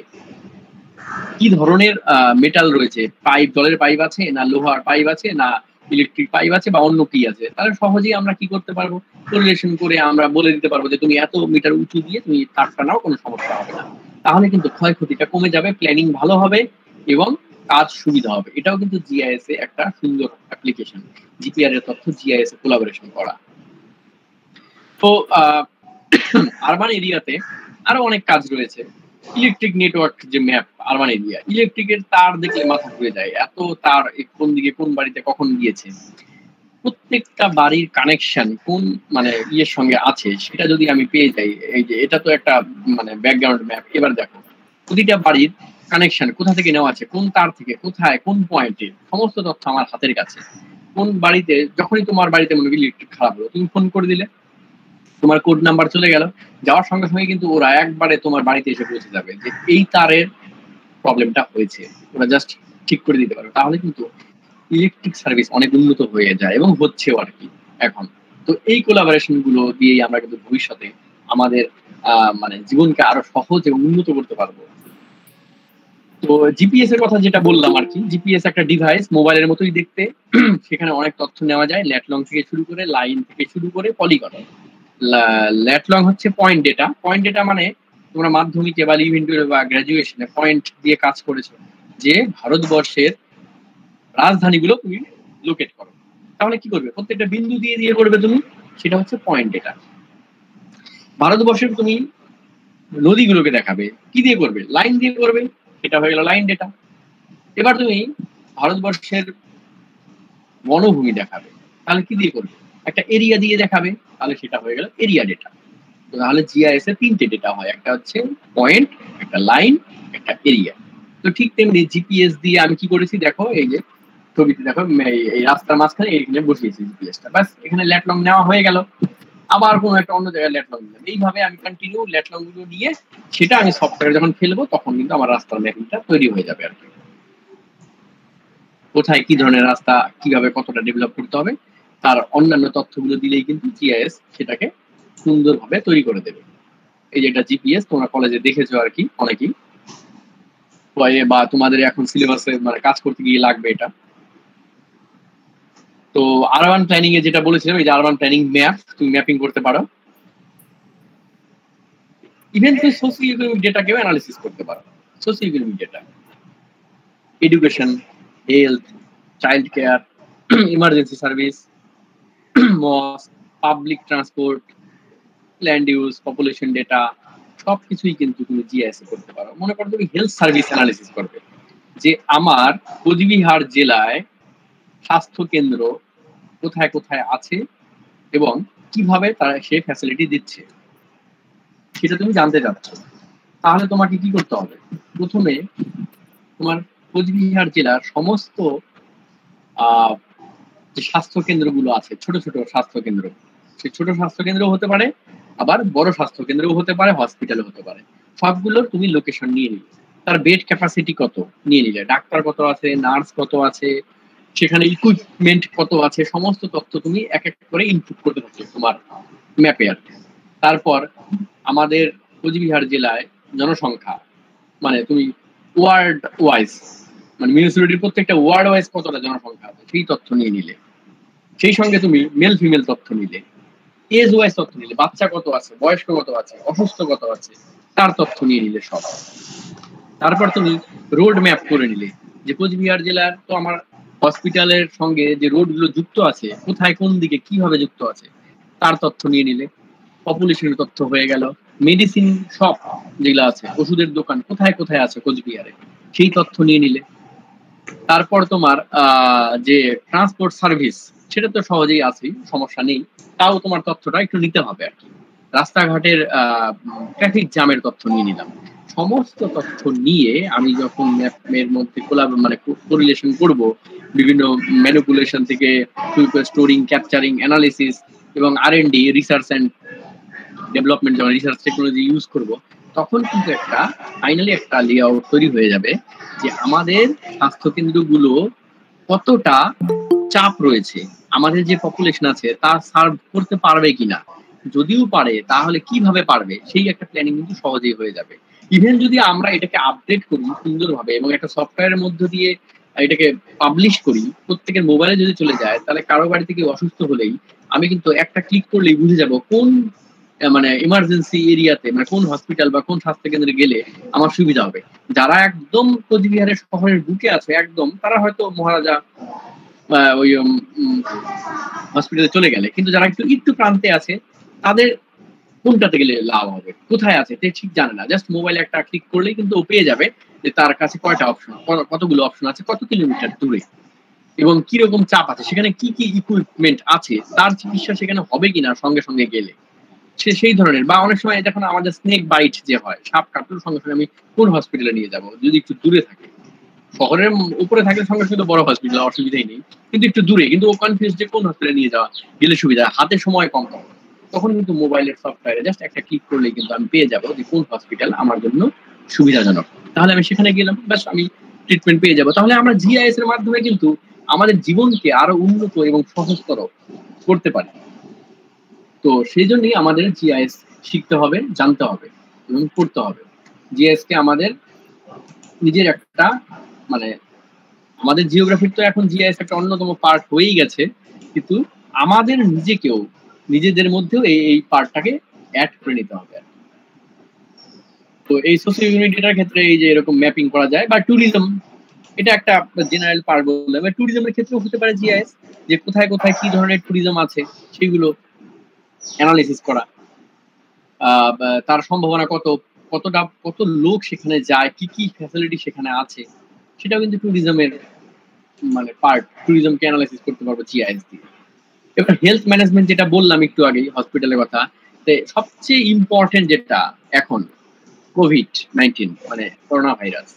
কি ধরনের মেটাল রয়েছে, পাইপ, জলের পাইপ আছে না লোহার পাইপ আছে না ইলেকট্রিক পাইপ আছে বা অন্য কি আছে। তাহলে সহজেই আমরা কি করতে পারবো, কোরিলেশন করে আমরা বলে দিতে পারবো যে তুমি এত মিটার উঁচু দিয়ে তুমি তারটা নাও, কোনো সমস্যা হবে না। তাহলে কিন্তু ক্ষয়ক্ষতিটা কমে যাবে, প্ল্যানিং ভালো হবে এবং কাজ সুবিধা হবে। এটাও কিন্তু জিআইএস এ একটা সুন্দর অ্যাপ্লিকেশন, জিপিআর এর তথ্য জিআইএস এ কোলাবোরেশন করা। তো আরবান এরিয়াতে আরো অনেক কাজ রয়েছে। ইলেকট্রিক নেটওয়ার্ক যে ম্যাপ, আরবান এরিয়া, ইলেকট্রিকের তার দেখলে মাথা ঘুরে যায়, এত তার কোন দিকে কোন বাড়িতে কখন গিয়েছে, প্রত্যেকটা বাড়ির কানেকশন কোন মানে ইয়ের সঙ্গে আছে সেটা যদি আমি পেয়ে যাই। এই যে এটা তো একটা মানে ব্যাকগ্রাউন্ড ম্যাপ। এবার দেখো প্রতিটা বাড়ির কানেকশন কোথা থেকে নেওয়া আছে, কোন তার থেকে কোথায়, কোন পয়েন্টে, সমস্ত তথ্য আমার হাতের কাছে। কোন বাড়িতে যখনই তোমার বাড়িতে মনে করি ইলেকট্রিক খারাপ হলো, তুমি ফোন করে দিলে, তোমার কোড নাম্বার চলে গেল, যাওয়ার সঙ্গে সঙ্গে কিন্তু ওরা একবারে তোমার বাড়িতে এসে পৌঁছে যাবে যে এই তারের প্রবলেমটা হয়েছে, ওরা জাস্ট ঠিক করে দিতে পারবে। তাহলে কিন্তু ইলেকট্রিক সার্ভিস অনেক উন্নত হয়ে যায় এবং হচ্ছেও আর কি এখন। তো এই কোলাবোরেশন গুলো দিয়েই আমরা কিন্তু ভবিষ্যতে আমাদের মানে জীবনকে আরো সহজ এবং উন্নত করতে পারবো। তো জিপিএস এর কথা যেটা বললাম আর কি, জিপিএস একটা ডিভাইস মোবাইলের মতোই দেখতে। সেখানে অনেক তথ্য নেওয়া যায়, ল্যাটলং থেকে শুরু করে, লাইন থেকে শুরু করে, পলিগন। ল্যাটলং হচ্ছে পয়েন্ট ডেটা। পয়েন্ট ডেটা মানে তোমরা মাধ্যমিকে বা ইভেন্টুয়াল বা গ্রাজুয়েশনে পয়েন্ট দিয়ে কাজ করেছো, যে ভারতবর্ষের রাজধানীগুলো তুমি লোকেট করো। তাহলে কি করবে? প্রত্যেকটা বিন্দু দিয়ে দিয়ে করবে তুমি, সেটা হচ্ছে পয়েন্ট ডেটা। ভারতবর্ষের তুমি নদীগুলোকে দেখাবে, কি দিয়ে করবে? লাইন দিয়ে করবে, এটা হয়ে গেল লাইন ডেটা। এবার তুমি ভারতবর্ষের বনভূমি দেখাবে, তাহলে কি দিয়ে করবে? একটা এরিয়া দিয়ে দেখাবে, তাহলে সেটা হয়ে গেল এরিয়া ডেটা। তাহলে জিআইএস এর 3টে ডেটা হয়, একটা হচ্ছে পয়েন্ট, একটা লাইন, একটা এরিয়া। তো ঠিক তেমনি জিপিএস দিয়ে আমি কি করেছি দেখো, এই যে ছবিতে দেখো, এই রাস্তার মাঝখানে এইখানে বসিয়েছি জিপিএসটা, ব্যাস এখানে ল্যাটলং নেওয়া হয়ে গেল। আবার কোনো একটা অন্য জায়গায় ল্যাটলং নিলাম, এইভাবে আমি কন্টিনিউ ল্যাটলং গুলো নিয়ে সেটা আমি সফটওয়্যারে যখন ফেলবো তখন কিন্তু আমার রাস্তার ম্যাপিংটা তৈরি হয়ে যাবে আর কি। কোথায় কি ধরনের রাস্তা, কিভাবে কতটা ডেভেলপ করতে হবে, তার অন্যান্য তথ্যগুলো দিলেই কিন্তু জিআইএস সেটাকে সুন্দরভাবে তৈরি করে দেবে। এই যে এটা জিপিএস, তোমরা কলেজে দেখেছো আর কি অনেকেই, বা তোমাদের এখন সিলেবাসে মানে কাজ করতে গিয়ে লাগবে এটা। তো আরবান প্ল্যানিং এ যেটা বলেছিলাম, এই যে আরবান প্ল্যানিং ম্যাপ তুমি ম্যাপিং করতে পারো, ইভেন তুমি সোশিও ইকোনমিক ডেটাকেও অ্যানালিসিস করতে পারো। Socio economic data, education, health, child care, emergency service, মস, public transport, land use, population data, সবকিছুই কিন্তু তুমি জিআইএস এ করতে পারো। মনে করো তুমি হেলথ সার্ভিস অ্যানালিসিস করবে, যে আমার কোচবিহার জেলায় স্বাস্থ্য কেন্দ্র কোথায় কোথায় আছে এবং কিভাবে তারা সে ফ্যাসিলিটি দিচ্ছে, সেটা তুমি জানতে চাচ্ছ। তাহলে তোমাকে কি করতে হবে? প্রথমে তোমার কোচবিহার জেলার সমস্ত যে স্বাস্থ্য কেন্দ্রগুলো আছে, ছোট ছোট স্বাস্থ্য কেন্দ্র, সেই ছোট স্বাস্থ্য কেন্দ্র হতে পারে, আবার বড় স্বাস্থ্য কেন্দ্রও হতে পারে, হসপিটালও হতে পারে, সবগুলোর তুমি লোকেশন নিয়ে নিলে, তার বেড ক্যাপাসিটি কত নিয়ে নিলে, ডাক্তার কত আছে, নার্স কত আছে, সেখানে ইকুইপমেন্ট কত আছে, সমস্ত তথ্য তুমি এক এক করে ইনপুট করতে থাকছো তোমার ম্যাপে আর কি। তারপর আমাদের কোচবিহার জেলায় জনসংখ্যা, মানে তুমি ওয়ার্ড ওয়াইজ, মানে মিউনিসিপালিটির প্রত্যেকটা ওয়ার্ড ওয়াইজ কতটা জনসংখ্যা আছে সেই তথ্য নিয়ে নিলে, সেই সঙ্গে তুমি মেল ফিমেল তথ্য নিলে, এজ ওয়াইজ তথ্য নিলে, বাচ্চা কত আছে, বয়স্ক কত আছে, অসুস্থ কত আছে, তার তথ্য নিয়ে নিলে সব। তারপর তুমি রোড ম্যাপ করে নিলে, যে কোচবিহার জেলার তো আমার হসপিটালের সঙ্গে যে রোডগুলো যুক্ত আছে, কোথায় কোন দিকে কিভাবে যুক্ত আছে তার তথ্য নিয়ে নিলে। পপুলেশনের তথ্য হয়ে গেল, মেডিসিন শপ যেগুলো আছে, ওষুধের দোকান কোথায় কোথায় আছে কোচবিহারে, সেই তথ্য নিয়ে নিলে। তারপর তোমার যে ট্রান্সপোর্ট সার্ভিস, সেটা তো সহজেই আছে, সমস্যা নেই, তাও তোমার তথ্যটা একটু নিতে হবে আর কি। রাস্তাঘাটের ট্রাফিক জ্যামের তথ্য নিয়ে নিলাম। সমস্ত তথ্য নিয়ে আমি যখন ম্যাপের মধ্যে মানে কোরিলেশন করব, বিভিন্ন ম্যানিপুলেশন থেকে স্টোরিং, ক্যাপচারিং, অ্যানালিসিস এবং আর&ডি, রিসার্চ অ্যান্ড ডেভেলপমেন্ট, যখন রিসার্চ টেকনোলজি ইউজ করব, তখন কিন্তু একটা ফাইনালি একটা লেআউট তৈরি হয়ে যাবে যে আমাদের স্বাস্থ্য কেন্দ্রগুলো কতটা চাপ রয়েছে, আমাদের যে পপুলেশন আছে তা সার্ভ করতে পারবে কিনা, যদিও পারে তাহলে কিভাবে পারবে, সেই একটা প্ল্যানিং কিন্তু সহজেই হয়ে যাবে। ইভেন যদি আমরা এটাকে আপডেট করি সুন্দরভাবে এবং একটা সফটওয়্যারের মধ্য দিয়ে এটাকে পাবলিশ করি, প্রত্যেকের মোবাইলে যদি চলে যায়, তাহলে কারো বাড়ি থেকে অসুস্থ হলেই আমি কিন্তু একটা ক্লিক করলেই বুঝে যাব কোন মানে ইমার্জেন্সি এরিয়াতে, মানে কোন হসপিটাল বা কোন স্বাস্থ্য কেন্দ্রে গেলে আমার সুবিধা হবে। যারা একদম কোচবিহারের শহরের বুকে আছে একদম, তারা হয়তো মহারাজা ওই হসপিটালে চলে গেলে, কিন্তু যারা একটু একটু প্রান্তে আছে তাদের কোনটাতে গেলে লাভ হবে, কোথায় আছে ঠিক জানে না, জাস্ট মোবাইলে একটা ক্লিক করলেই কিন্তু ও পেয়ে যাবে যে তার কাছে কয়টা অপশন, কতগুলো অপশন আছে, কত কিলোমিটার দূরে এবং কিরকম চাপ আছে, সেখানে কি কি ইকুইপমেন্ট আছে, তার চিকিৎসা সেখানে হবে কিনা সঙ্গে সঙ্গে গেলে, সেই ধরনের। বা অনেক সময় যখন আমাদের স্নেক বাইট যে হয়, সাপ কাটলে সঙ্গে সঙ্গে আমি কোন হসপিটালে নিয়ে যাব, যদি একটু দূরে থাকে, শহরের উপরে থাকলে সঙ্গে সঙ্গে বড় হসপিটাল, অসুবিধাই নেই, কিন্তু একটু দূরে, কিন্তু ও কনফিউজ যে কোন হসপিটালে নিয়ে যাওয়া গেলে সুবিধা, হাতে সময় কম কম, তখন কিন্তু মোবাইলের সফটওয়্যারে জাস্ট একটা ক্লিক করলেই কিন্তু আমি পেয়ে যাবো যে কোন হসপিটাল আমার জন্য সুবিধাজনক, তাহলে আমি সেখানে গেলাম, ব্যাস আমি ট্রিটমেন্ট পেয়ে যাবো। তাহলে আমরা জিআইএস এর মাধ্যমে কিন্তু আমাদের জীবনকে আরো উন্নত এবং সহজতর করতে পারি। তো সেই জন্যই আমাদের জিআইএস শিখতে হবে, জানতে হবে এবং পড়তে হবে। জিআইএস কে আমাদের নিজের একটা মানে আমাদের জিওগ্রাফির তো এখন জিআইএস একটা অন্যতম পার্ট হয়েই গেছে, কিন্তু আমাদের নিজেদের মধ্যেও এই পার্টটাকে অ্যাড করে নিতে হবে। তো এই সোশিও ইকোনমিক ডেটার ক্ষেত্রে এই যে এরকম ম্যাপিং করা যায়, বা ট্যুরিজম, এটা একটা জেনারেল পার্ট বললাম। ট্যুরিজমের ক্ষেত্রেও হতে পারে জিআইএস, যে কোথায় কোথায় কি ধরনের ট্যুরিজম আছে সেগুলো অ্যানালিসিস করা, তার সম্ভাবনা কত লোক সেখানে যায়, কি কি ফ্যাসিলিটি সেখানে আছে, সেটাও কিন্তু ট্যুরিজমের মানে পার্ট। ট্যুরিজমকে অ্যানালাইসিস করতে পারবো জিআইএস দিয়ে। এবার হেলথ ম্যানেজমেন্ট যেটা বললাম একটু আগেই, হসপিটালের কথা, সবচেয়ে ইম্পর্টেন্ট যেটা এখন কোভিড-19 মানে করোনা ভাইরাস।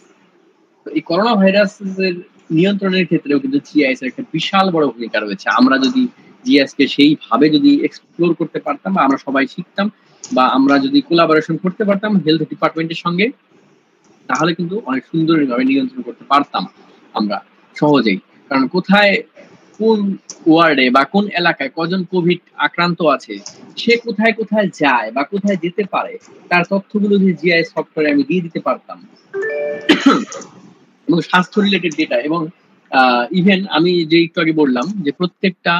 তো এই করোনা ভাইরাসের নিয়ন্ত্রণের ক্ষেত্রেও কিন্তু জিআইএস এর একটা বিশাল বড় ভূমিকা রয়েছে। আমরা যদি জিআইএস কে সেইভাবে যদি এক্সপ্লোর করতে পারতাম, বা আমরা সবাই শিখতাম, বা আমরা যদি কোলাবোরেশন করতে পারতাম হেলথ ডিপার্টমেন্টের সঙ্গে, তাহলে কিন্তু অনেক সুন্দরভাবে নিয়ন্ত্রণ করতে পারতাম আমরা সহজেই। কারণ কোথায় কোন ওয়ার্ডে বা কোন এলাকায় কজন কোভিড আক্রান্ত আছে, সে কোথায় কোথায় যায় বা কোথায় যেতে পারে, তার তথ্যগুলো যদি জিআইএস সফটওয়্যারে আমি দিয়ে দিতে পারতাম, এবং স্বাস্থ্য রিলেটেড ডেটা, এবং ইভেন আমি যে একটু আগে বললাম যে প্রত্যেকটা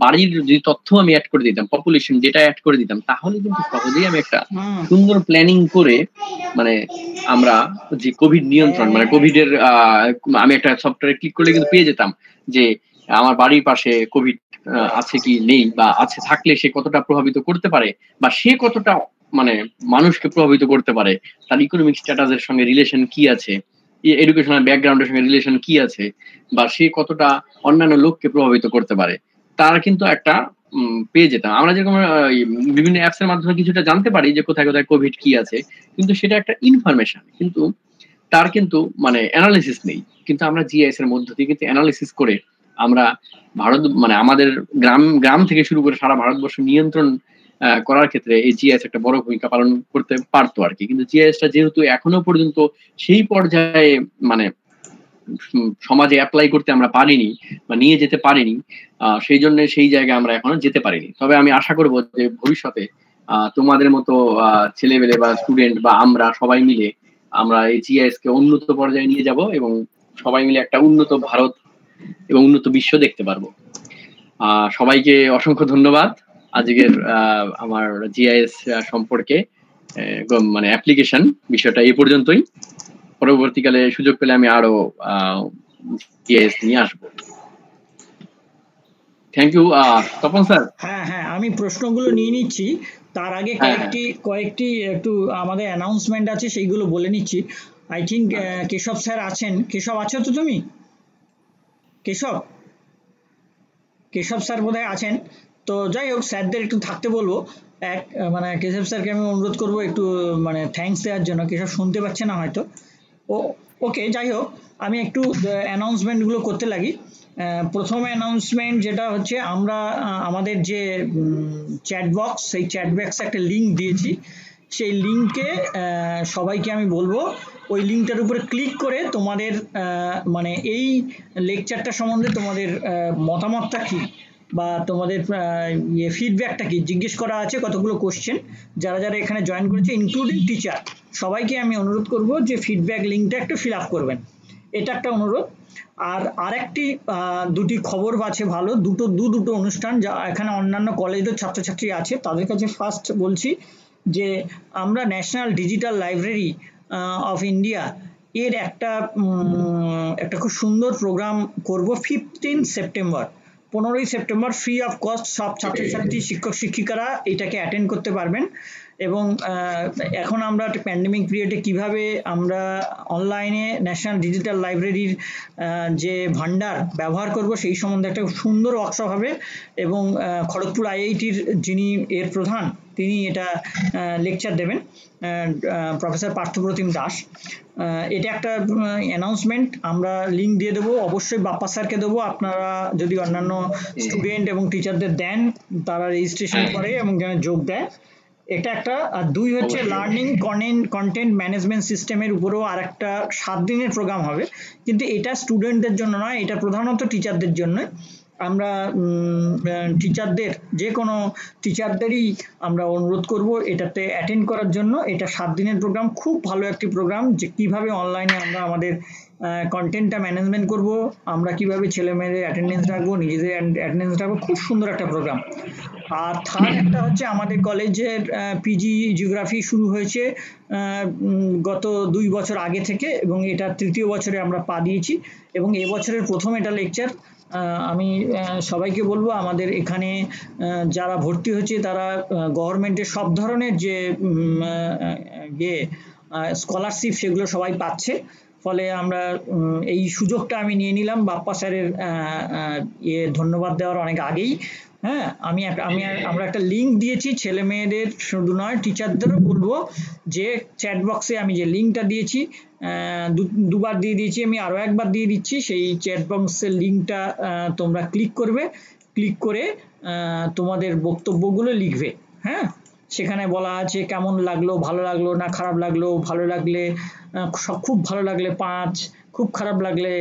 বাড়ির যে তথ্য আমি অ্যাড করে দিতাম, পপুলেশন ডেটা অ্যাড করে দিতাম, তাহলে কিন্তু সহজেই আমি একটা সুন্দর প্ল্যানিং করে মানে আমরা যে কোভিড নিয়ন্ত্রণ মানে কোভিড এর আমি একটা সফটওয়্যারে ক্লিক করলে কিন্তু পেয়ে যেতাম যে আমার বাড়ির পাশে কোভিড আছে কি নেই, বা আছে থাকলে সে কতটা প্রভাবিত করতে পারে, বা সে কতটা মানে মানুষকে প্রভাবিত করতে পারে, তার ইকোনমিক স্ট্যাটাসের সঙ্গে রিলেশন কি আছে, এডুকেশনাল ব্যাকগ্রাউন্ডের সঙ্গে রিলেশন কি আছে, বা সে কতটা অন্যান্য লোককে প্রভাবিত করতে পারে, তার কিন্তু একটা পেয়ে যেতাম। আমরা যেরকম বিভিন্ন অ্যাপস এর মাধ্যমে কিছুটা জানতে পারি যে কোথায় কোথায় কোভিড কি আছে, কিন্তু সেটা একটা ইনফরমেশন, কিন্তু তার কিন্তু মানে অ্যানালিসিস নেই। কিন্তু আমরা জিআইএস এর মধ্য দিয়ে কিন্তু অ্যানালিসিস করে আমরা ভারত মানে আমাদের গ্রাম থেকে শুরু করে সারা ভারতবর্ষ নিয়ন্ত্রণ করার ক্ষেত্রে এই জিআইএস একটা বড় ভূমিকা পালন করতে পারতো আর কি। কিন্তু জিআইএসটা যেহেতু এখনো পর্যন্ত সেই পর্যায়ে মানে সমাজে অ্যাপ্লাই করতে আমরা পারিনি বা নিয়ে যেতে পারিনি, সেই জন্য সেই জায়গায় আমরা এখনো যেতে পারিনি। তবে আমি আশা করব যে ভবিষ্যতে তোমাদের মতো ছেলেমেলে বা স্টুডেন্ট বা আমরা সবাই মিলে আমরা এই জিআইএস কে উন্নত পর্যায়ে নিয়ে যাব, এবং সবাই মিলে একটা উন্নত ভারত এবং উন্নত বিশ্ব দেখতে পারবো। সবাইকে অসংখ্য ধন্যবাদ আজকের আমার জিআইএস সম্পর্কে মানে অ্যাপ্লিকেশন বিষয়টা এই পর্যন্তই। পরবর্তীকালে সুযোগ পেলে আমি আরো জিআইএস নিয়ে আসবো। Thank you Tapan sir. হ্যাঁ, আমি প্রশ্নগুলো নিয়ে নিচ্ছি, তার আগে কয়েকটি একটু আমাদের অ্যানাউন্সমেন্ট আছে সেইগুলো বলে নিচ্ছি। আই থিঙ্ক কেশব স্যার আছেন। কেশব আছো তো তুমি? কেশব স্যার বোধহয় আছেন। তো যাই হোক, স্যারদের একটু থাকতে বলবো। মানে কেশব স্যারকে আমি অনুরোধ করবো একটু মানে থ্যাঙ্কস দেওয়ার জন্য। কেশব শুনতে পাচ্ছে না হয়তো। ওকে, যাই হোক, আমি একটু অ্যানাউন্সমেন্টগুলো করতে লাগি। প্রথম অ্যানাউন্সমেন্ট যেটা হচ্ছে, আমরা আমাদের যে চ্যাট বক্স, সেই চ্যাট বক্সে একটা লিঙ্ক দিয়েছি। সেই লিঙ্কে সবাইকে আমি বলবো ওই লিঙ্কটার উপরে ক্লিক করে তোমাদের মানে এই লেকচারটা সম্বন্ধে তোমাদের মতামতটা কি বা তোমাদের ফিডব্যাকটা কি জিজ্ঞেস করা আছে। কতগুলো কোশ্চেন যারা যারা এখানে জয়েন করেছে ইনক্লুডিং টিচার, সবাইকে আমি অনুরোধ করব যে ফিডব্যাক লিঙ্কটা একটু ফিল আপ করবেন। এটা একটা অনুরোধ। আর আরেকটি দুটি খবর আছে ভালো, দুটো অনুষ্ঠান যা এখানে অন্যান্য কলেজের ছাত্রছাত্রী আছে তাদের কাছে ফার্স্ট বলছি যে আমরা national digital library of India এর একটা খুব সুন্দর প্রোগ্রাম করব 15 সেপ্টেম্বর। 15ই সেপ্টেম্বর ফ্রি অফ কস্ট সব ছাত্রছাত্রী শিক্ষক শিক্ষিকারা এটাকে অ্যাটেন্ড করতে পারবেন। এবং এখন আমরা একটা প্যান্ডেমিক পিরিয়ডে কিভাবে আমরা অনলাইনে ন্যাশনাল ডিজিটাল লাইব্রেরির যে ভান্ডার ব্যবহার করব সেই সম্বন্ধে একটা সুন্দর ওয়ার্কশপ হবে। এবং খড়গপুর আইআইটির যিনি এর প্রধান তিনি এটা লেকচার দেবেন, প্রফেসর পার্থপ্রতিম দাস। এটা একটা অ্যানাউন্সমেন্ট, আমরা লিঙ্ক দিয়ে দেবো, অবশ্যই বাপ্পা স্যারকে দেবো। আপনারা যদি অন্যান্য স্টুডেন্ট এবং টিচারদের দেন তারা রেজিস্ট্রেশন করে এবং যোগ দেয়। এটা একটা। আর দুই হচ্ছে লার্নিং কন্টেন্ট ম্যানেজমেন্ট সিস্টেমের উপরেও আর একটা 7 দিনের প্রোগ্রাম হবে, কিন্তু এটা স্টুডেন্টদের জন্য নয়, এটা প্রধানত টিচারদের জন্য। আমরা টিচারদের যে কোনো টিচারদেরই আমরা অনুরোধ করব এটাতে অ্যাটেন্ড করার জন্য। এটা 7 দিনের প্রোগ্রাম, খুব ভালো একটি প্রোগ্রাম যে কিভাবে অনলাইনে আমরা আমাদের কন্টেন্টটা ম্যানেজমেন্ট করব, আমরা কিভাবে ছেলেমেয়েদের অ্যাটেন্ডেন্স রাখবো, নিজেদের অ্যাটেন্ডেন্স রাখবো, খুব সুন্দর একটা প্রোগ্রাম। আর থার্ড একটা হচ্ছে আমাদের কলেজের পিজি জিওগ্রাফি শুরু হয়েছে গত 2 বছর আগে থেকে, এবং এটা তৃতীয় বছরে আমরা পা দিয়েছি, এবং এবছরের প্রথম এটা লেকচার। আমি সবাইকে বলবো আমাদের এখানে যারা ভর্তি হচ্ছে তারা গভর্নমেন্টের সব ধরনের যে স্কলারশিপ সেগুলো সবাই পাচ্ছে। ফলে আমরা এই সুযোগটা আমি নিয়ে নিলাম বাপ্পা স্যারের ধন্যবাদ দেওয়ার অনেক আগেই। হ্যাঁ, আমরা একটা লিঙ্ক দিয়েছি, ছেলে মেয়েদের শুধু নয় টিচারদেরও বলবো যে চ্যাট বক্সে আমি যে লিঙ্কটা দিয়েছি, দুবার দিয়ে দিয়েছি, আমি আরও একবার দিয়ে দিচ্ছি, সেই চ্যাট বক্সের লিঙ্কটা তোমরা ক্লিক করবে, ক্লিক করে তোমাদের বক্তব্যগুলো লিখবে। হ্যাঁ, সেখানে বলা আছে কেমন লাগলো, ভালো লাগলো না খারাপ লাগলো, ভালো লাগলে খুব ভালো লাগলে 5, খুব খারাপ লাগলে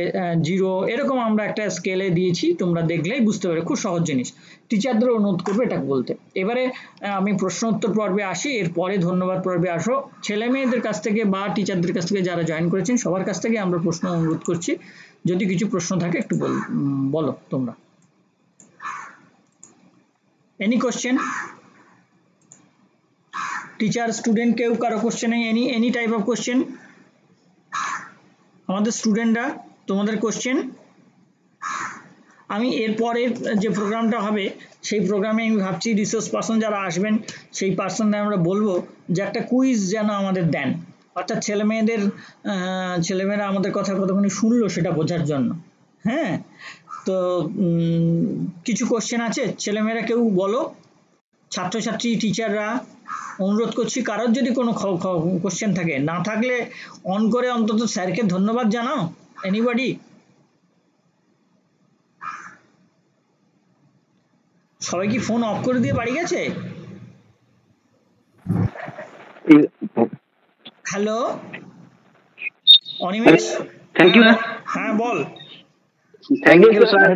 0, এরকম আমরা একটা স্কেলে দিয়েছি, তোমরা দেখলেই বুঝতে পারবে, খুব সহজ জিনিস। টিচারদের অনুরোধ করবে এটা বলতে। এবারে আমি প্রশ্ন উত্তর পর্বে আসি, এরপরে ধন্যবাদ পর্বে আসো। ছেলে মেয়েদের কাছ থেকে বা টিচারদের কাছ থেকে যারা জয়েন করেছেন সবার কাছ থেকে আমরা প্রশ্ন অনুরোধ করছি, যদি কিছু প্রশ্ন থাকে একটু বলো তোমরা। Any question? টিচার, স্টুডেন্ট, কেউ কারো কোশ্চেন নেই? Any type of question? আমাদের স্টুডেন্টরা তোমাদের কোশ্চেন? আমি এরপরে যে প্রোগ্রামটা হবে সেই প্রোগ্রামে আমি ভাবছি রিসোর্স পার্সন যারা আসবেন সেই পার্সনদের আমরা বলবো যে একটা কুইজ যেন আমাদের দেন, অর্থাৎ ছেলেমেয়েরা আমাদের কথা কতক্ষণ শুনলো সেটা বোঝার জন্য। হ্যাঁ, তো কিছু কোশ্চেন আছে ছেলেমেয়েরা কেউ বলো, ছাত্রছাত্রী টিচাররা অনুরোধ করছি, কারোর যদি কোনো কোশ্চেন থাকে, না থাকলে অন করে অন্তত স্যারকে ধন্যবাদ জানাও। এনিবডি? সবাই কি ফোন অফ করে দিয়ে বাড়ি গেছে? হ্যালো অনিমেষ? Thank you. হ্যাঁ বল। Thank you sir.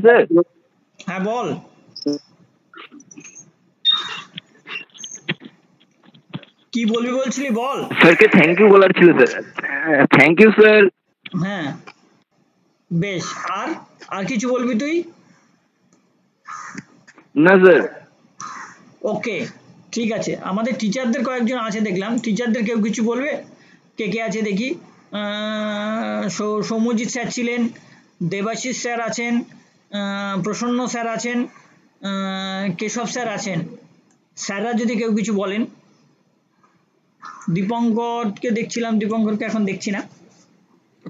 হ্যাঁ বল। কি বলবি বলছিলি বল। স্যারকে থ্যাংক ইউ বলার ছিল স্যার। Thank you sir. হ্যাঁ বেশ, আর কিছু বলবি তুই? না স্যার। ওকে ঠিক আছে, আমাদের টিচারদের কয়েকজন আছে দেখলাম, টিচারদের কেউ কিছু বলবে? কে কে আছে দেখি। সৌম্যজিৎ স্যার ছিলেন, দেবাশিস স্যার আছেন, প্রসন্ন স্যার আছেন, কেশব স্যার আছেন। স্যাররা যদি কেউ কিছু বলেন। দীপঙ্করকে দেখছিলাম, দীপঙ্করকে এখন দেখছি না।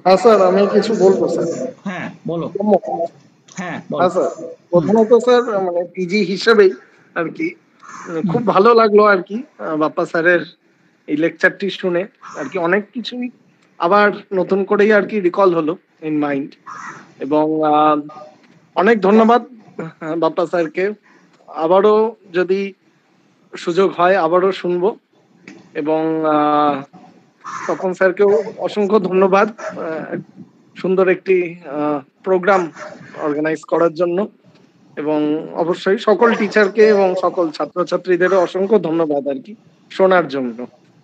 হ্যাঁ স্যার, আমি কিছু বলবো স্যার। হ্যাঁ বলো। হ্যাঁ স্যার, প্রথমত স্যার মানে পিজি হিসেবেই আর কি খুব ভালো লাগলো আর কি বাপ্পা স্যারের এই লেকচারটি শুনে আর কি অনেক কিছুই আবার নতুন করেই আর কি রিকল হলো ইন মাইন্ড, এবং অনেক ধন্যবাদ বাপ্পা স্যারকে। আবারও যদি সুযোগ হয় আবারও শুনবো, এবং তপন স্যারকেও অসংখ্য ধন্যবাদ সুন্দর একটি প্রোগ্রাম অর্গানাইজ করার জন্য, এবং অবশ্যই সকল টিচারকে এবং সকল ছাত্রছাত্রীদেরও অসংখ্য ধন্যবাদ আর কি শোনার জন্য।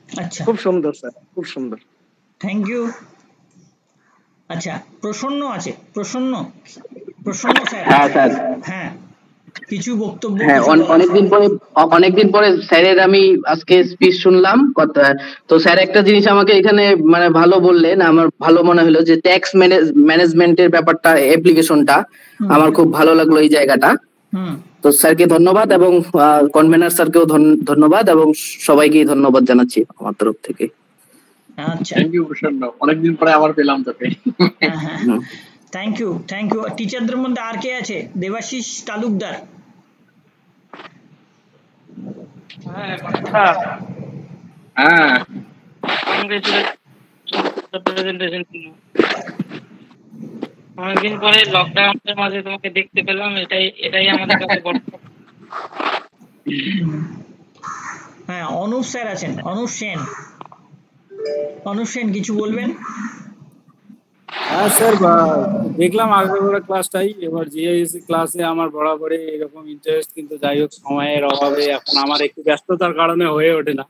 আচ্ছা, খুব সুন্দর স্যার, খুব সুন্দর। Thank you. আচ্ছা, প্রসন্ন আছে, প্রসন্ন স্যার। হ্যাঁ স্যার। হ্যাঁ, কিছু বক্তব্য। হ্যাঁ, অনেকদিন পরে স্যারের আমি আজকে স্পিচ শুনলাম। তো স্যার একটা জিনিস আমাকে এখানে মানে ভালো বললেন, আমার ভালো মনে হলো যে ট্যাক্স ম্যানেজমেন্টের ব্যাপারটা, অ্যাপ্লিকেশনটা আমার খুব ভালো লাগলো এই জায়গাটা। তো স্যারকে ধন্যবাদ, এবং কনভেনার স্যারকেও ধন্যবাদ, এবং সবাইকেই ধন্যবাদ জানাচ্ছি আমার তরফ থেকে। আচ্ছা, থ্যাংক ইউ প্রসন্ন, অনেকদিন পরে আবার পেলাম তোকে। Thank you. টিচারদের মধ্যে আর কে আছে? দেবাশিস তালুকদার। হ্যাঁ, অনেকদিন পরে লকডাউনের মাঝে তোমাকে দেখতে পেলাম, এটাই আমাদের কাছে বড়। হ্যাঁ, অনুপ স্যার আছেন, অনুপ সেন কিছু বলবেন? হ্যাঁ স্যার, দেখলাম আগের ক্লাসটাই, এবার জিআইএসসি ক্লাসে আমার বরাবরই এরকম ইন্টারেস্ট, কিন্তু যাই হোক সময়ের অভাবে এখন আমার একটু ব্যস্ততার কারণে হয়ে ওঠে না।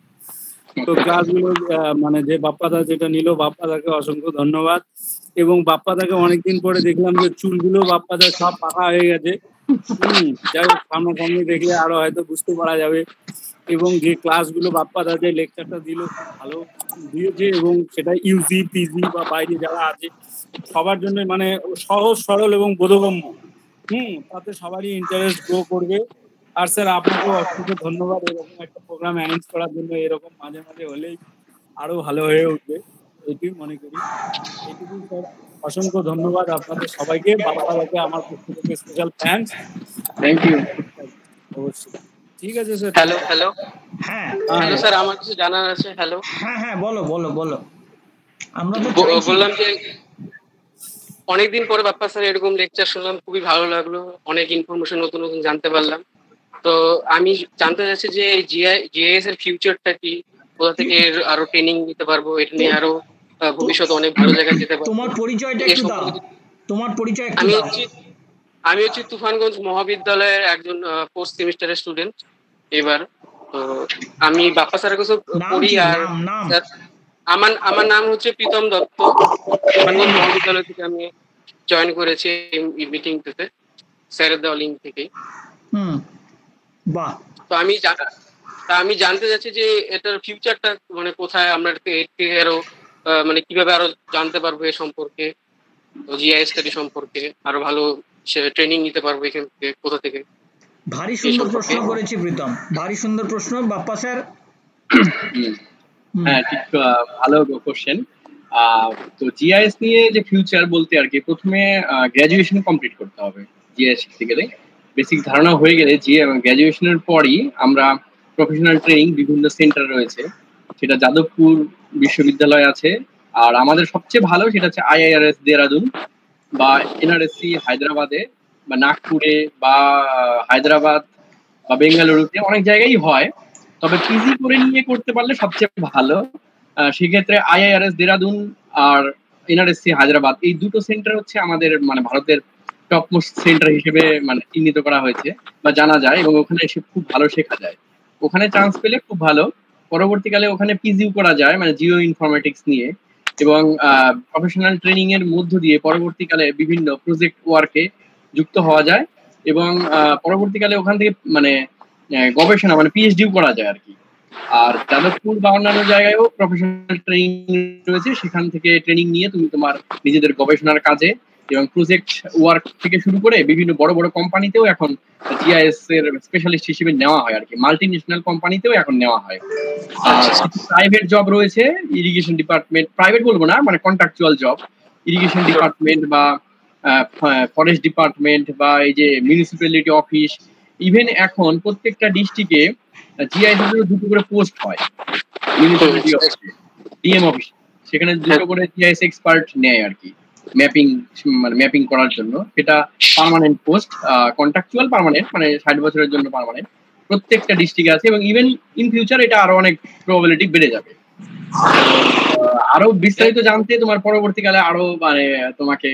তো ক্লাসগুলো মানে যে বাপ্পাদা যেটা নিল, বাপ্পাদাকে অসংখ্য ধন্যবাদ। এবং বাপ্পাদাকে অনেকদিন পরে দেখলাম যে চুলগুলো বাপ্পাদার সব পাকা হয়ে গেছে। যাই হোক, সামনাসামনি দেখলে আরো হয়তো বুঝতে পারা যাবে। এবং যে ক্লাসগুলো বাপ্পাদা যে লেকচারটা দিল খুব ভালো দিয়েছে, এবং সেটা ইউজি পিজি বা বাইরে যারা আছে সবার জন্য মানে সহজ সরল এবং বোধগম্য। তাতে সবারই ইন্টারেস্ট গ্রো করবে। আর স্যার আপনাকেও অসংখ্য ধন্যবাদ এরকম একটা প্রোগ্রাম অ্যারেঞ্জ করার জন্য। এরকম মাঝে মাঝে হলেই আরো ভালো হয়ে উঠবে এটি মনে করি। এইটুকুই স্যার, অসংখ্য ধন্যবাদ আপনাদের সবাইকে। বাপ্পাদাকে আমার পক্ষ থেকে স্পেশাল থ্যাঙ্কস। Thank you. অবশ্যই, ঠিক আছে স্যার। হ্যালো হ্যালো হ্যাঁ হ্যালো স্যার, আমার কিছু জানার আছে। হ্যালো, হ্যাঁ বলো বলো বলো। আমরা তো বললাম যে অনেকদিন পরে বাপ্পা স্যার এরকম লেকচার শুনলাম, খুবই ভালো লাগলো, অনেক ইনফরমেশন নতুন নতুন জানতে পারলাম। তো আমি জানতে চাচ্ছি যে জিআইএস এর ফিউচারটা কি, কোথা থেকে আরো ট্রেনিং নিতে পারবো, এটা নিয়ে আরো ভবিষ্যতে অনেক ভালো জায়গায় যেতে পারবো। তোমার পরিচয়টা একটু দাও, তোমার পরিচয় একটু দাও। আমি হচ্ছি তুফানগঞ্জ মহাবিদ্যালয়ের একজন 4th সেমিস্টারের স্টুডেন্ট এবার। তো আমি বাপ্পা স্যারের কাছে পড়ি। আর আমার নাম হচ্ছে প্রীতম দত্ত। তুফানগঞ্জ মহাবিদ্যালয় থেকে আমি জয়েন করেছি এই মিটিংটাতে, স্যারের দেওয়া লিঙ্ক থেকে। বাহ। তো আমি জানতে চাচ্ছি যে এটার ফিউচারটা মানে কোথায়, আমরা আরো মানে কিভাবে আরো জানতে পারবো এ সম্পর্কে, জিআইএস স্টাডি সম্পর্কে আরো ভালো ট্রেনিং নিতে পারবো এখান থেকে, কোথা থেকে। ভারী সুন্দর প্রশ্ন করেছি প্রীতম, ভারী সুন্দর প্রশ্ন বাপ্পা স্যার। হ্যাঁ, ঠিক, ভালো কোশ্চেন। তো জিআইএস নিয়ে যে ফিউচার বলতে আর কি, প্রথমে গ্র্যাজুয়েশন কমপ্লিট করতে হবে জিআইএস শিখতে গেলে। বেসিক ধারণা হয়ে গেলে গ্র্যাজুয়েশনের পরই আমরা প্রফেশনাল ট্রেনিং বিভিন্ন সেন্টার রয়েছে, সেটা যাদবপুর বিশ্ববিদ্যালয় আছে, আর আমাদের সবচেয়ে ভালো সেটা হচ্ছে আইআইআরএস দেরাদুন বা এনআরএসসি হায়দ্রাবাদে বা নাগপুরে বা হায়দ্রাবাদ বা বেঙ্গালুরুতে অনেক জায়গায় হয়। তবে পিজি করে নিয়ে করতে পারলে সবচেয়ে ভালো। সেক্ষেত্রে আইআইআরএস দেরাদুন আর এনআরএসসি হায়দ্রাবাদ, এই দুটো সেন্টার হচ্ছে আমাদের মানে ভারতের টপ মোস্ট সেন্টার হিসেবে মানে চিহ্নিত করা হয়েছে বা জানা যায়, এবং ওখানে এসে খুব ভালো শেখা যায়। ওখানে চান্স পেলে খুব ভালো, পরবর্তীকালে ওখানে পিজিও করা যায় মানে জিও ইনফরমেটিক্স নিয়ে, এবং প্রফেশনাল ট্রেনিং এর মধ্য দিয়ে পরবর্তীকালে বিভিন্ন প্রজেক্ট ওয়ার্কে যুক্ত হওয়া যায়, এবং পরবর্তীকালে ওখান থেকে মানে গবেষণা মানে পিএইচডিও করা যায় আর কি। আর যাদবপুর বা অন্যান্য জায়গায়ও প্রফেশনাল ট্রেনিং রয়েছে, সেখান থেকে ট্রেনিং নিয়ে তুমি তোমার নিজেদের গবেষণার কাজে এবং প্রজেক্ট ওয়ার্ক থেকে শুরু করে বিভিন্ন বড় বড় কোম্পানিতেও এখন জিআইএস এর স্পেশালিস্ট হিসেবে নেওয়া হয় আর কি, মাল্টি ন্যাশনাল কোম্পানিতেও এখন নেওয়া হয়। প্রাইভেট জব রয়েছে, ইরিগেশন ডিপার্টমেন্ট, প্রাইভেট বলবো না মানে কন্ট্রাকচুয়াল জব, ইরিগেশন ডিপার্টমেন্ট বা ফরেস্ট ডিপার্টমেন্ট বা এই যে মিউনিসিপ্যালিটি অফিস, ইভেন এখন প্রত্যেকটা ডিস্ট্রিক্টে জিআইএস এর দুটো করে পোস্ট হয়, মিউনিসিপ্যালিটি অফিসে, ডিএম অফিস, সেখানে দুটো করে জিআইএস এক্সপার্ট নেয় আর কি, ম্যাপিং মানে ম্যাপিং করার জন্য। সেটা পার্মানেন্ট পোস্ট, কন্ট্রাকচুয়াল পার্মানেন্ট মানে 60 বছরের জন্য পার্মানেন্ট, প্রত্যেকটা ডিস্ট্রিক্টে আছে, এবং ইভেন ইন ফিউচার এটা আরো অনেক প্রবাবিলিটি বেড়ে যাবে। আরো বিস্তারিত জানতে তোমার পরবর্তীকালে আরো মানে তোমাকে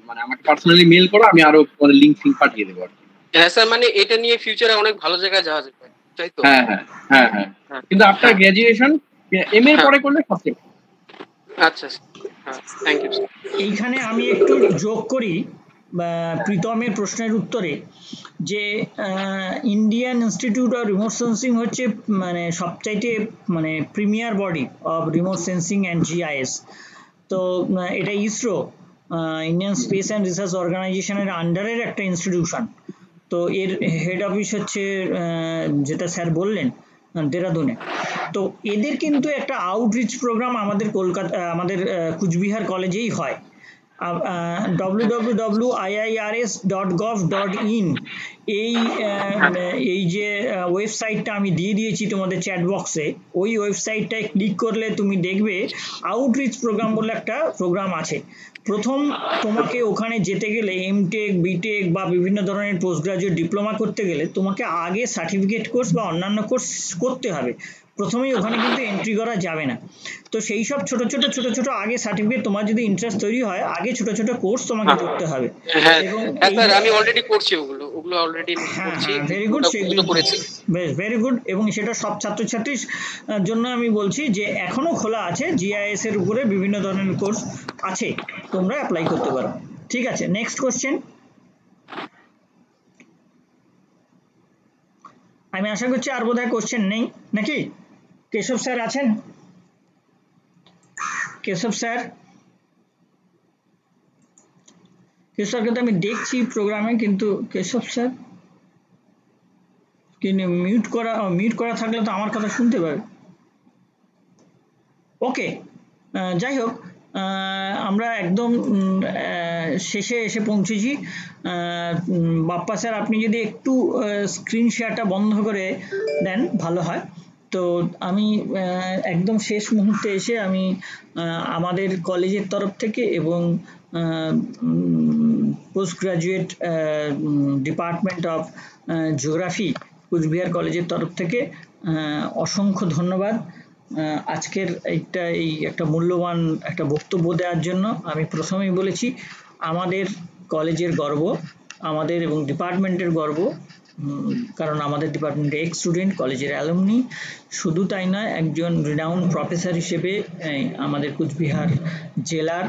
মানে আমাকে পার্সোনালি মেল করো, আমি আরো তোমাদের লিংক পাঠিয়ে দেবো আর কি। হ্যাঁ স্যার, মানে এটা নিয়ে ফিউচারে অনেক ভালো জায়গায় যাওয়া যাবে, তাই তো? হ্যাঁ হ্যাঁ হ্যাঁ হ্যাঁ, কিন্তু আফটার গ্র্যাজুয়েশন এমএ পরে করলে সবচেয়ে ভালো। আচ্ছা, থ্যাংক ইউ স্যার। এইখানে আমি একটু যোগ করি প্রীতমের প্রশ্নের উত্তরে, যে Indian institute of remote sensing হচ্ছে মানে সবচাইতে মানে premier body of remote sensing and GIS. তো এটা ISRO, Indian space and research অর্গানাইজেশনের আন্ডারের একটা ইনস্টিটিউশন। তো এর হেড অফিস হচ্ছে যেটা স্যার বললেন দেরাদুনে। তো এদের কিন্তু একটা আউটরিচ প্রোগ্রাম আমাদের কলকাতা আমাদের কুচবিহার কলেজেই হয়। www.iirs.gov.in এই যে ওয়েবসাইটটা আমি দিয়ে দিয়েছি তোমাদের চ্যাট বক্সে, ওই ওয়েবসাইটটায় ক্লিক করলে তুমি দেখবে আউটরিচ প্রোগ্রাম বলে একটা প্রোগ্রাম আছে। প্রথম তোমাকে ওখানে যেতে গেলে এমটেক বিটেক বা বিভিন্ন ধরনের পোস্ট গ্রাজুয়েট ডিপ্লোমা করতে গেলে তোমাকে আগে সার্টিফিকেট কোর্স বা অন্যান্য কোর্স করতে হবে, প্রথমেই ওখানে কিন্তু এন্ট্রি করা যাবে না। তো সেই সব ছোট ছোট আগে সার্টিফিকেট, তোমার যদি ইন্টারেস্ট তৈরি হয় আগে ছোট ছোট কোর্স তোমাকে করতে হবে। এবং স্যার আমি অলরেডি করছি ওগুলো নোটগুলো অলরেডি করছি, ভেরি গুড, দুটো করেছি। বেশ ভেরি গুড। এবং সেটা সব ছাত্রছাত্রীর জন্য আমি বলছি যে এখনো খোলা আছে, জিআইএস এর উপরে বিভিন্ন ধরনের কোর্স আছে, তোমরা অ্যাপ্লাই করতে পারো। ঠিক আছে, নেক্সট কোশ্চেন। আমি আশা করছি আর বোধহয় কোশ্চেন নেই নাকি? কেশব স্যার আছেন? কেশব স্যার, কেশব স্যারকে তো আমি দেখছি প্রোগ্রামে, কিন্তু কেশব স্যার কিন্তু মিউট করা থাকলে তো আমার কথা শুনতে পাবে। ওকে, যাই হোক, আমরা একদম শেষে এসে পৌঁছেছি। বাপ্পা স্যার, আপনি যদি একটু স্ক্রিন শেয়ারটা বন্ধ করে দেন ভালো হয়। তো আমি একদম শেষ মুহূর্তে এসে আমি আমাদের কলেজের তরফ থেকে এবং post graduate department of geography Cooch Behar কলেজের তরফ থেকে অসংখ্য ধন্যবাদ আজকের এই একটা মূল্যবান একটা বক্তব্য দেওয়ার জন্য। আমি প্রথমেই বলেছি আমাদের কলেজের গর্ব, আমাদের এবং ডিপার্টমেন্টের গর্ব, কারণ আমাদের ডিপার্টমেন্টে এক্স স্টুডেন্ট, কলেজের অ্যালুমনি। শুধু তাই নয়, একজন রিনাউন্ড প্রফেসর হিসেবে আমাদের কুচবিহার জেলার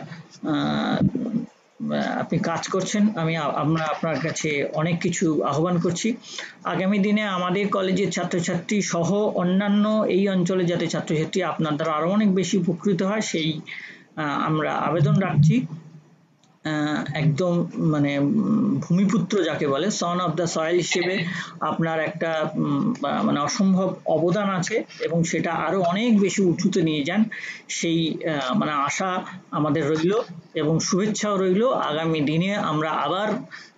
আপনি কাজ করছেন। আমরা আপনার কাছে অনেক কিছু আহ্বান করছি। আগামী দিনে আমাদের কলেজের ছাত্রছাত্রী সহ অন্যান্য এই অঞ্চলে যাতে ছাত্রছাত্রী আপনার দ্বারা আরো অনেক বেশি উপকৃত হয়, সেই আমরা আবেদন রাখছি। একদম মানে ভূমিপুত্র যাকে বলে, সন অফ দ্য সয়েল হিসেবে আপনার একটা মানে অসম্ভব অবদান আছে এবং সেটা আরো অনেক বেশি উঁচুতে নিয়ে যান, সেই মানে আশা আমাদের রইল এবং শুভেচ্ছাও রইল। আগামী দিনে আমরা আবার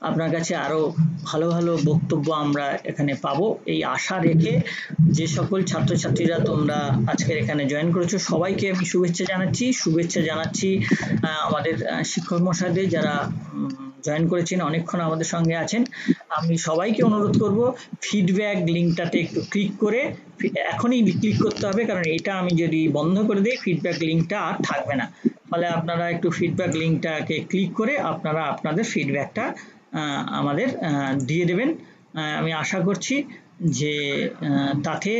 আপনার কাছে আরো ভালো ভালো বক্তব্য আমরা এখানে পাবো এই আশা রেখে, যে সকল ছাত্রছাত্রীরা তোমরা আজকের এখানে জয়েন করেছো সবাইকে আমি শুভেচ্ছা জানাচ্ছি। আমাদের শিক্ষক মশাইদের যারা জয়েন করেছেন, অনেকক্ষণ আমাদের সঙ্গে আছেন, আমি সবাইকে অনুরোধ করব ফিডব্যাক লিঙ্কটাতে একটু ক্লিক করে, এখনই ক্লিক করতে হবে, কারণ এটা আমি যদি বন্ধ করে দিই ফিডব্যাক লিঙ্কটা আর থাকবে না। ফলে আপনারা একটু ফিডব্যাক লিঙ্কটাকে ক্লিক করে আপনারা আপনাদের ফিডব্যাকটা আমাদের দিয়ে দেবেন। আমি আশা করছি যে তাতে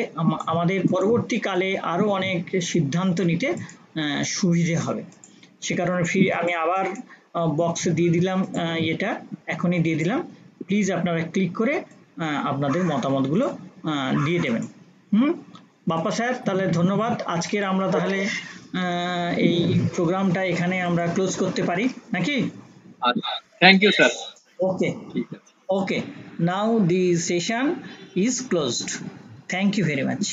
আমাদের পরবর্তীকালে আরো অনেক সিদ্ধান্ত নিতে সুবিধে হবে। সে কারণে আমি আবার বক্সে দিয়ে দিলাম, এটা এখনই দিয়ে দিলাম। প্লিজ আপনারা ক্লিক করে আপনাদের মতামতগুলো দিয়ে দেবেন। বাপ্পা স্যার, তাহলে ধন্যবাদ। আজকের আমরা তাহলে এই প্রোগ্রামটা এখানে আমরা ক্লোজ করতে পারি নাকি? Thank you sir. Okay, now the session is closed. Thank you very much.